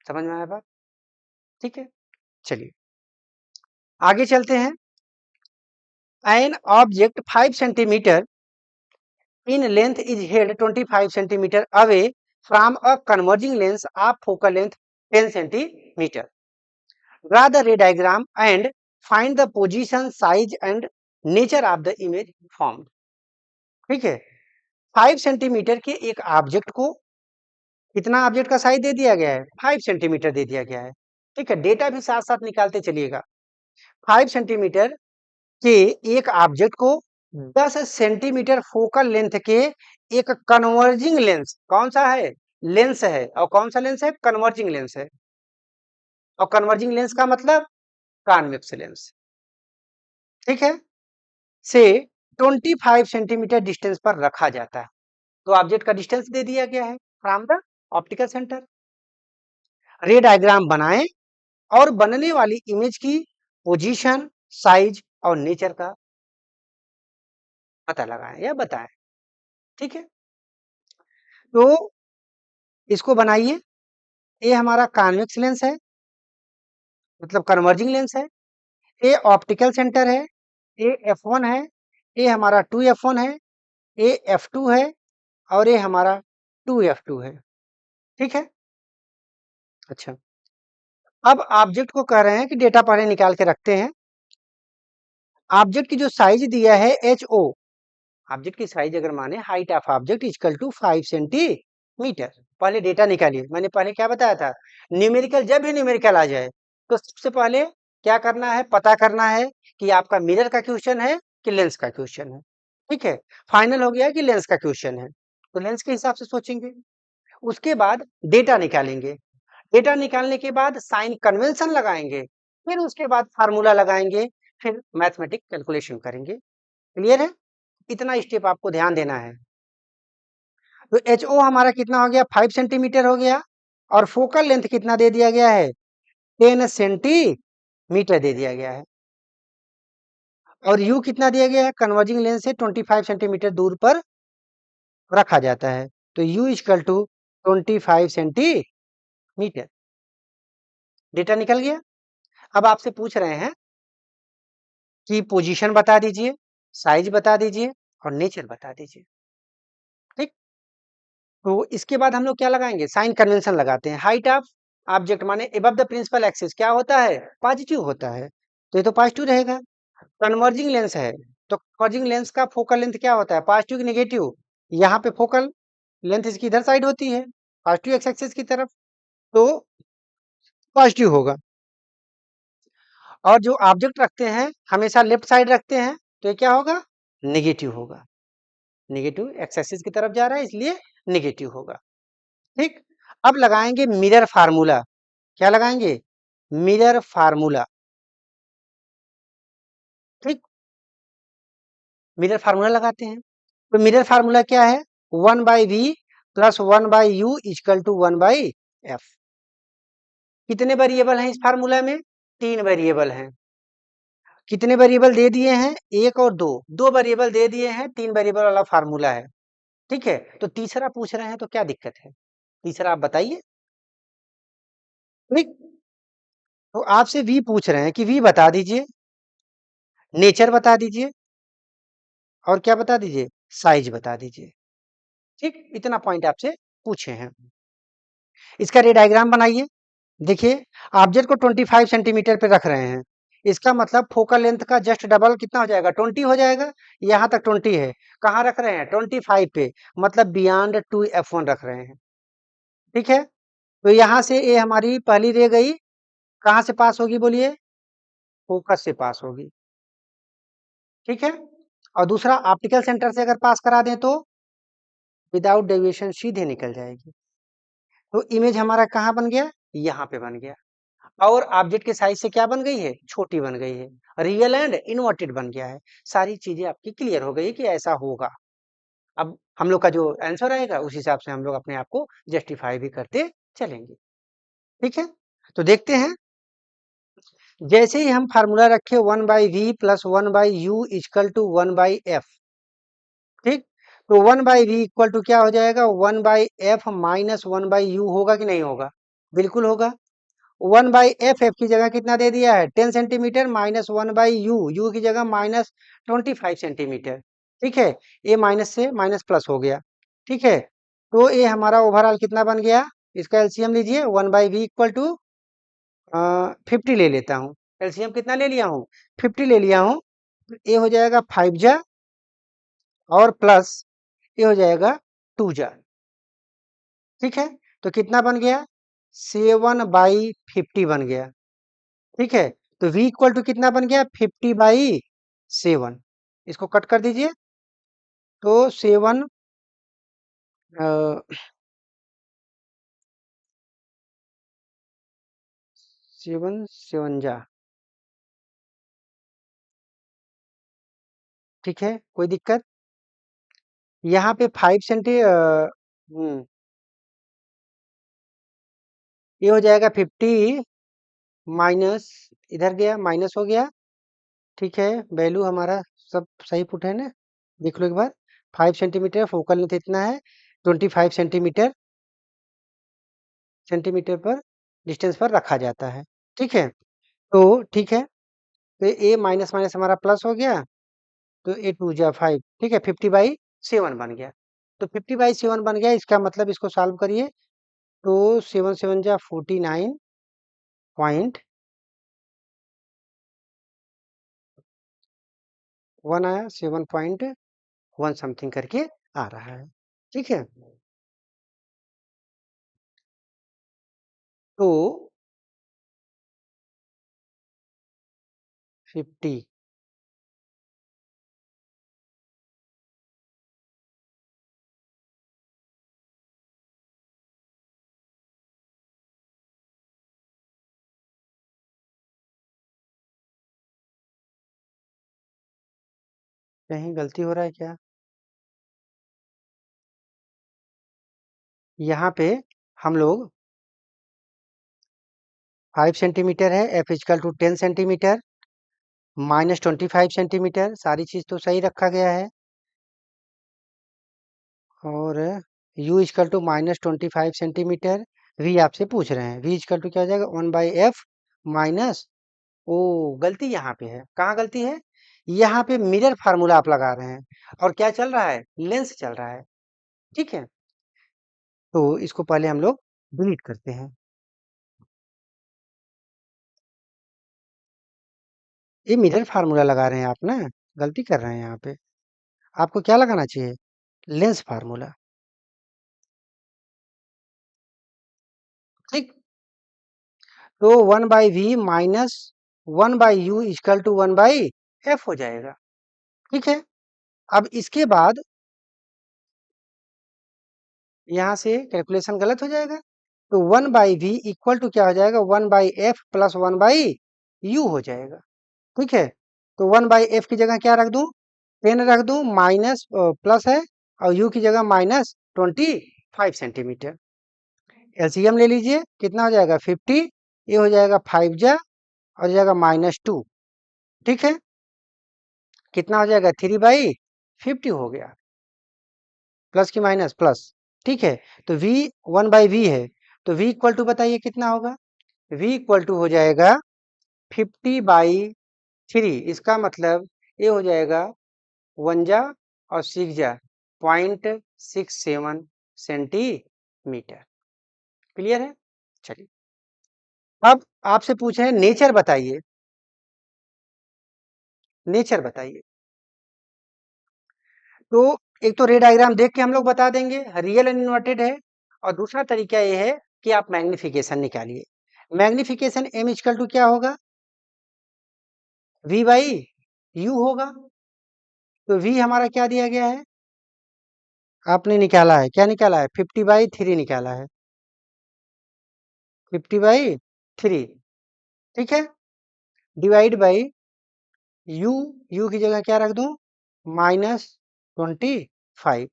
समझ में आया बात? ठीक है, चलिए आगे चलते हैं। An object 5 centimetre in length is held 25 centimeter away from a converging lens of focal length 10 centimeter. Draw the ray diagram and find the position, size and nature of the image formed. ठीक है। 5 centimetre के एक object को कितना object का size दे दिया गया है? 5 सेंटीमीटर दे दिया गया है। ठीक है, डेटा भी साथ-साथ निकालते चलिएगा। 5 सेंटीमीटर के एक ऑब्जेक्ट को 10 सेंटीमीटर फोकल लेंथ के एक कन्वर्जिंग लेंस, कौन सा है? लेंस है। और कौन सा लेंस है? कन्वर्जिंग लेंस है। और कन्वर्जिंग लेंस का मतलब कॉन्वेक्स लेंस, ठीक है, से 25 सेंटीमीटर डिस्टेंस पर रखा जाता है। तो ऑब्जेक्ट का डिस्टेंस दे दिया गया है फ्रॉम द ऑप्टिकल सेंटर। रे डायग्राम बनाएं और बनने वाली इमेज की पोजीशन, साइज और नेचर का पता लगाएं या बताएं। ठीक है, तो इसको बनाइए। ये हमारा कॉन्वेक्स लेंस है, मतलब कन्वर्जिंग लेंस है। ये ऑप्टिकल सेंटर है। ये F1 है। ये हमारा 2F1 है। ये F2 है। और ये हमारा 2F2 है। ठीक है, अच्छा, अब ऑब्जेक्ट को कह रहे हैं कि डेटा पहले निकाल के रखते हैं। ऑब्जेक्ट की जो साइज दिया है HO, ऑब्जेक्ट की साइज अगर माने height of object equal to 5 centimetre. पहले डेटा निकालिए। मैंने पहले क्या बताया था? न्यूमेरिकल, जब भी न्यूमेरिकल आ जाए तो सबसे पहले क्या करना है? पता करना है कि आपका मिरर का क्वेश्चन है कि लेंस का क्वेश्चन है। ठीक है, फाइनल हो गया कि लेंस का क्वेश्चन है, तो लेंस के हिसाब से सोचेंगे। उसके बाद डेटा निकालेंगे। डेटा निकालने के बाद साइन कन्वेंशन लगाएंगे, फिर उसके बाद फार्मूला लगाएंगे, फिर मैथमेटिक कैलकुलेशन करेंगे। क्लियर है? इतना स्टेप आपको ध्यान देना है। तो HO हमारा कितना हो गया? 5 सेंटीमीटर हो गया। और फोकल लेंथ कितना दे दिया गया है? 10 सेंटीमीटर दे दिया गया है। और U कितना दिया गया है? कन्वर्जिंग लेंस से 25 सेंटीमीटर दूर पर रखा जाता है। तो U equal to 25 centimetre. Data निकल गया। अब आपसे पूछ रहे हैं कि पोजीशन बता दीजिए, साइज बता दीजिए और नेचर बता दीजिए। ठीक, तो इसके बाद हम लोग क्या लगाएंगे? साइन कन्वेंशन लगाते हैं। हाइट ऑफ ऑब्जेक्ट माने एबव द प्रिंसिपल एक्सिस क्या होता है? पॉजिटिव होता है, तो ये तो पॉजिटिव रहेगा। कन्वर्जिंग लेंस है, तो कन्वर्जिंग लेंस का फोकल लेंथ क्या होता है? पॉजिटिव की नेगेटिव? यहाँ पे फोकल लेंथ इसकी इधर साइड होती है, पॉजिटिव एक्स एक्सिस की तरफ, तो पॉजिटिव होगा। और जो ऑब्जेक्ट रखते हैं हमेशा लेफ्ट साइड रखते हैं, तो ये क्या होगा? नेगेटिव होगा। नेगेटिव एक्स एक्सिस की तरफ जा रहा है, इसलिए नेगेटिव होगा। ठीक, अब लगाएंगे मिरर फार्मूला। क्या लगाएंगे? Mirror formula. ठीक, मिरर फार्मूला लगाते हैं। तो मिरर फार्मूला क्या है? 1/v plus 1/u equal to 1/f। कितने वेरिएबल हैं इस फार्मूला में? 3 वेरिएबल हैं। कितने वेरिएबल दे दिए हैं? 1 और 2। 2 वेरिएबल दे दिए हैं, 3 वेरिएबल वाला फार्मूला है। ठीक है, तो तीसरा पूछ रहे हैं, तो क्या दिक्कत है? तीसरा आप बताइए। ठीक, तो आपसे v पूछ रहे हैं कि v बता दीजिए, नेचर बता दीजिए और क्या बता दीजिए? साइज बता दीजिए। ठीक, इतना पॉइंट आपसे पूछे हैं। इसका रे डायग्राम बनाइए। देखिए, ऑब्जेक्ट को 25 सेंटीमीटर पे रख रहे हैं, इसका मतलब फोकल लेंथ का जस्ट डबल कितना हो जाएगा? 20 हो जाएगा। यहाँ तक 20 है, कहाँ रख रहे हैं? 25 पे, मतलब बियॉन्ड 2F1 रख रहे हैं। ठीक है, तो यहाँ से ये हमारी पहली रे गई, कहाँ से पास होगी बोलिए? फोकस से पास होगी। ठीक है, और दूसरा ऑप्टिकल सेंटर से अगर पास करा दें तो विदाउट डेविएशन सीधे निकल जाएगी। तो इमेज हमारा कहाँ बन गया? यहाँ पे बन गया। और ऑब्जेक्ट के साइज से क्या बन गई है? छोटी बन गई है। रियल एंड इन्वर्टेड बन गया है। सारी चीजें आपकी क्लियर हो गई कि ऐसा होगा। अब हम लोग का जो आंसर आएगा उस हिसाब से हम लोग अपने आप को जस्टिफाई भी करते चलेंगे। ठीक है, तो देखते हैं। जैसे ही हम फार्मूला रखे 1/v plus 1/u equal to 1/f। ठीक, तो 1/v इक्वल टू क्या हो जाएगा? 1/f माइनस 1/u होगा कि नहीं होगा? बिल्कुल होगा। 1/f की जगह कितना दे दिया है? 10 सेंटीमीटर माइनस 1/u, u की जगह माइनस 25 सेंटीमीटर। ठीक है, ये माइनस से माइनस प्लस हो गया। ठीक है, तो ये हमारा ओवरऑल कितना बन गया? इसका एलसीएम लीजिए। 1/v इक्वल टू 50 ले लेता हूँ। एलसीएम कितना ले लिया हूँ? 50 ले लिया हूँ। ये हो जाएगा 5 जा और प्लस ये हो जाएगा 2 जा, ठीक है। तो कितना बन गया 7/50 बन गया, ठीक है। तो v इक्वल टू कितना बन गया 50/7। इसको कट कर दीजिए तो 7 7 7 जा, ठीक है, कोई दिक्कत। यहाँ पे 5 सेंटी ये हो जाएगा 50 माइनस, इधर गया माइनस हो गया, ठीक है। वैल्यू हमारा सब सही पुट है ना, देख लो एक बार। 5 सेंटीमीटर फोकल लेंथ इतना है, 25 सेंटीमीटर पर डिस्टेंस पर रखा जाता है, ठीक है। तो ठीक है, तो ए माइनस माइनस हमारा प्लस हो गया, तो ए 2 जा 5, ठीक है, 50/7 बन गया। तो 50/7 बन गया, इसका मतलब इसको सॉल्व करिए तो 7 7 जा 49 पॉइंट 1 आया, 7.1 समथिंग करके आ रहा है, ठीक है। तो 50 कहीं गलती हो रहा है क्या? यहाँ पे हम लोग 5 सेंटीमीटर है, F equal to 10 centimetre minus 25 centimetre, सारी चीज तो सही रखा गया है। और u equal to -25 centimetre, v आपसे पूछ रहे हैं, v इजकल टू क्या हो जाएगा 1/f माइनस, ओ गलती यहाँ पे है, कहाँ गलती है, यहाँ पे मिरर फार्मूला आप लगा रहे हैं और क्या चल रहा है, लेंस चल रहा है, ठीक है। तो इसको पहले हम लोग डिलीट करते हैं। ये मिरर फार्मूला लगा रहे हैं आप ना, गलती कर रहे हैं यहाँ पे। आपको क्या लगाना चाहिए, लेंस फार्मूला, ठीक। तो 1/v minus 1/u equal to 1/f हो जाएगा, ठीक है। अब इसके बाद यहाँ से कैलकुलेशन गलत हो जाएगा, तो 1/v इक्वल टू क्या हो जाएगा 1/f प्लस 1/u हो जाएगा, ठीक है। तो 1/f की जगह क्या रख दूं, 10 रख दूं, माइनस प्लस है, और u की जगह -25 सेंटीमीटर। एलसीएम ले लीजिए, कितना हो जाएगा 50, ये हो जाएगा 5 जा और जाएगा -2, ठीक है। कितना हो जाएगा 3/50 हो गया, प्लस की माइनस प्लस, ठीक है। तो v 1/v है, तो v इक्वल टू बताइए कितना होगा, v इक्वल टू हो जाएगा 50/3, इसका मतलब ये हो जाएगा 1 जा और 6 जा 0.67 सेंटीमीटर, क्लियर है। चलिए अब आपसे पूछे हैं नेचर बताइए, नेचर बताइए। तो एक तो रे डायग्राम देख के हम लोग बता देंगे रियल एंड इन्वर्टेड है, और दूसरा तरीका ये है कि आप मैग्निफिकेशन निकालिए। मैग्निफिकेशन एम इक्वल टू क्या होगा, v/u होगा। तो v हमारा क्या दिया गया है, आपने निकाला है, क्या निकाला है 50/3 निकाला है, 50/3, ठीक है। डिवाइड बाई u की जगह क्या रख दूं -25,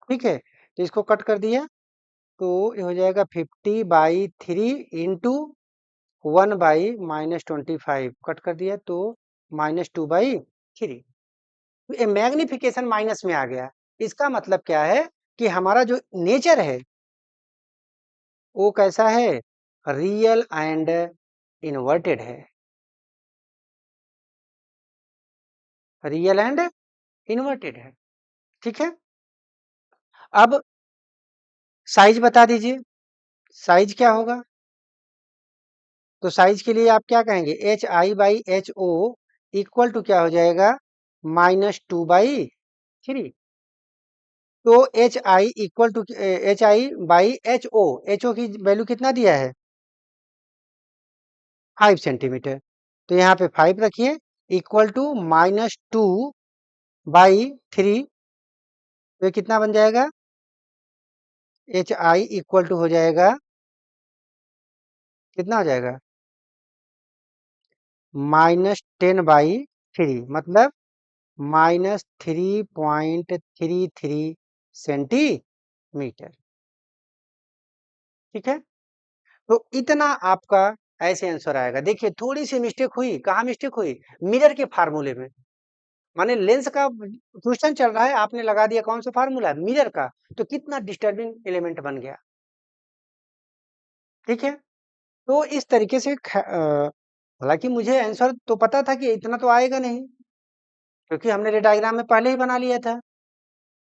ठीक है। तो इसको कट कर दिया तो ये हो जाएगा 50/3 इंटू 1/-25, कट कर दिया तो -2/3। तो ये मैग्निफिकेशन माइनस में आ गया, इसका मतलब क्या है कि हमारा जो नेचर है वो कैसा है, रियल एंड इन्वर्टेड है, रियल एंड इन्वर्टेड है, ठीक है। अब साइज बता दीजिए, साइज क्या होगा, तो साइज के लिए आप क्या कहेंगे HI/HO इक्वल टू क्या हो जाएगा -2/3, तो H I equal to H I by H O की वैल्यू कितना दिया है 5 सेंटीमीटर। तो यहाँ पे 5 रखिए इक्वल टू -2/3। तो ये कितना बन जाएगा एच आई इक्वल टू हो जाएगा कितना हो जाएगा -10/3 मतलब -3.33 सेंटीमीटर। ठीक है तो इतना आपका ऐसे आंसर आएगा। देखिए थोड़ी सी मिस्टेक हुई, कहाँ मिस्टेक हुई मिरर के फार्मूले में। माने लेंस का क्वेश्चन चल रहा है, आपने लगा दिया कौन सा फार्मूला मिरर का, तो कितना डिस्टर्बिंग एलिमेंट बन गया। ठीक है तो इस तरीके से हालांकि मुझे आंसर तो पता था कि इतना तो आएगा नहीं, क्योंकि हमने रे डायग्राम में पहले ही बना लिया था।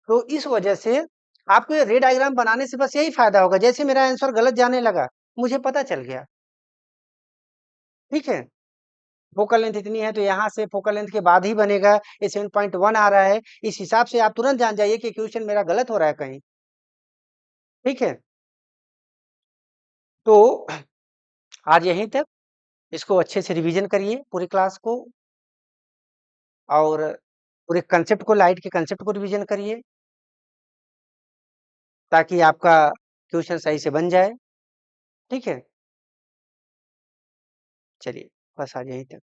तो इस वजह से आपको ये रे डायग्राम बनाने से बस यही फायदा होगा, जैसे मेरा आंसर गलत जाने लगा मुझे पता चल गया। ठीक है फोकल लेंथ इतनी है तो यहाँ से फोकल लेंथ के बाद ही बनेगा, ये 7.1 आ रहा है, इस हिसाब से आप तुरंत जान जाइए कि क्वेश्चन मेरा गलत हो रहा है कहीं। ठीक है तो आज यहीं तक, इसको अच्छे से रिवीजन करिए पूरी क्लास को, और पूरे कंसेप्ट को लाइट के कंसेप्ट को रिवीजन करिए ताकि आपका क्वेश्चन सही से बन जाए। ठीक है चलिए बस आज यहीं तक।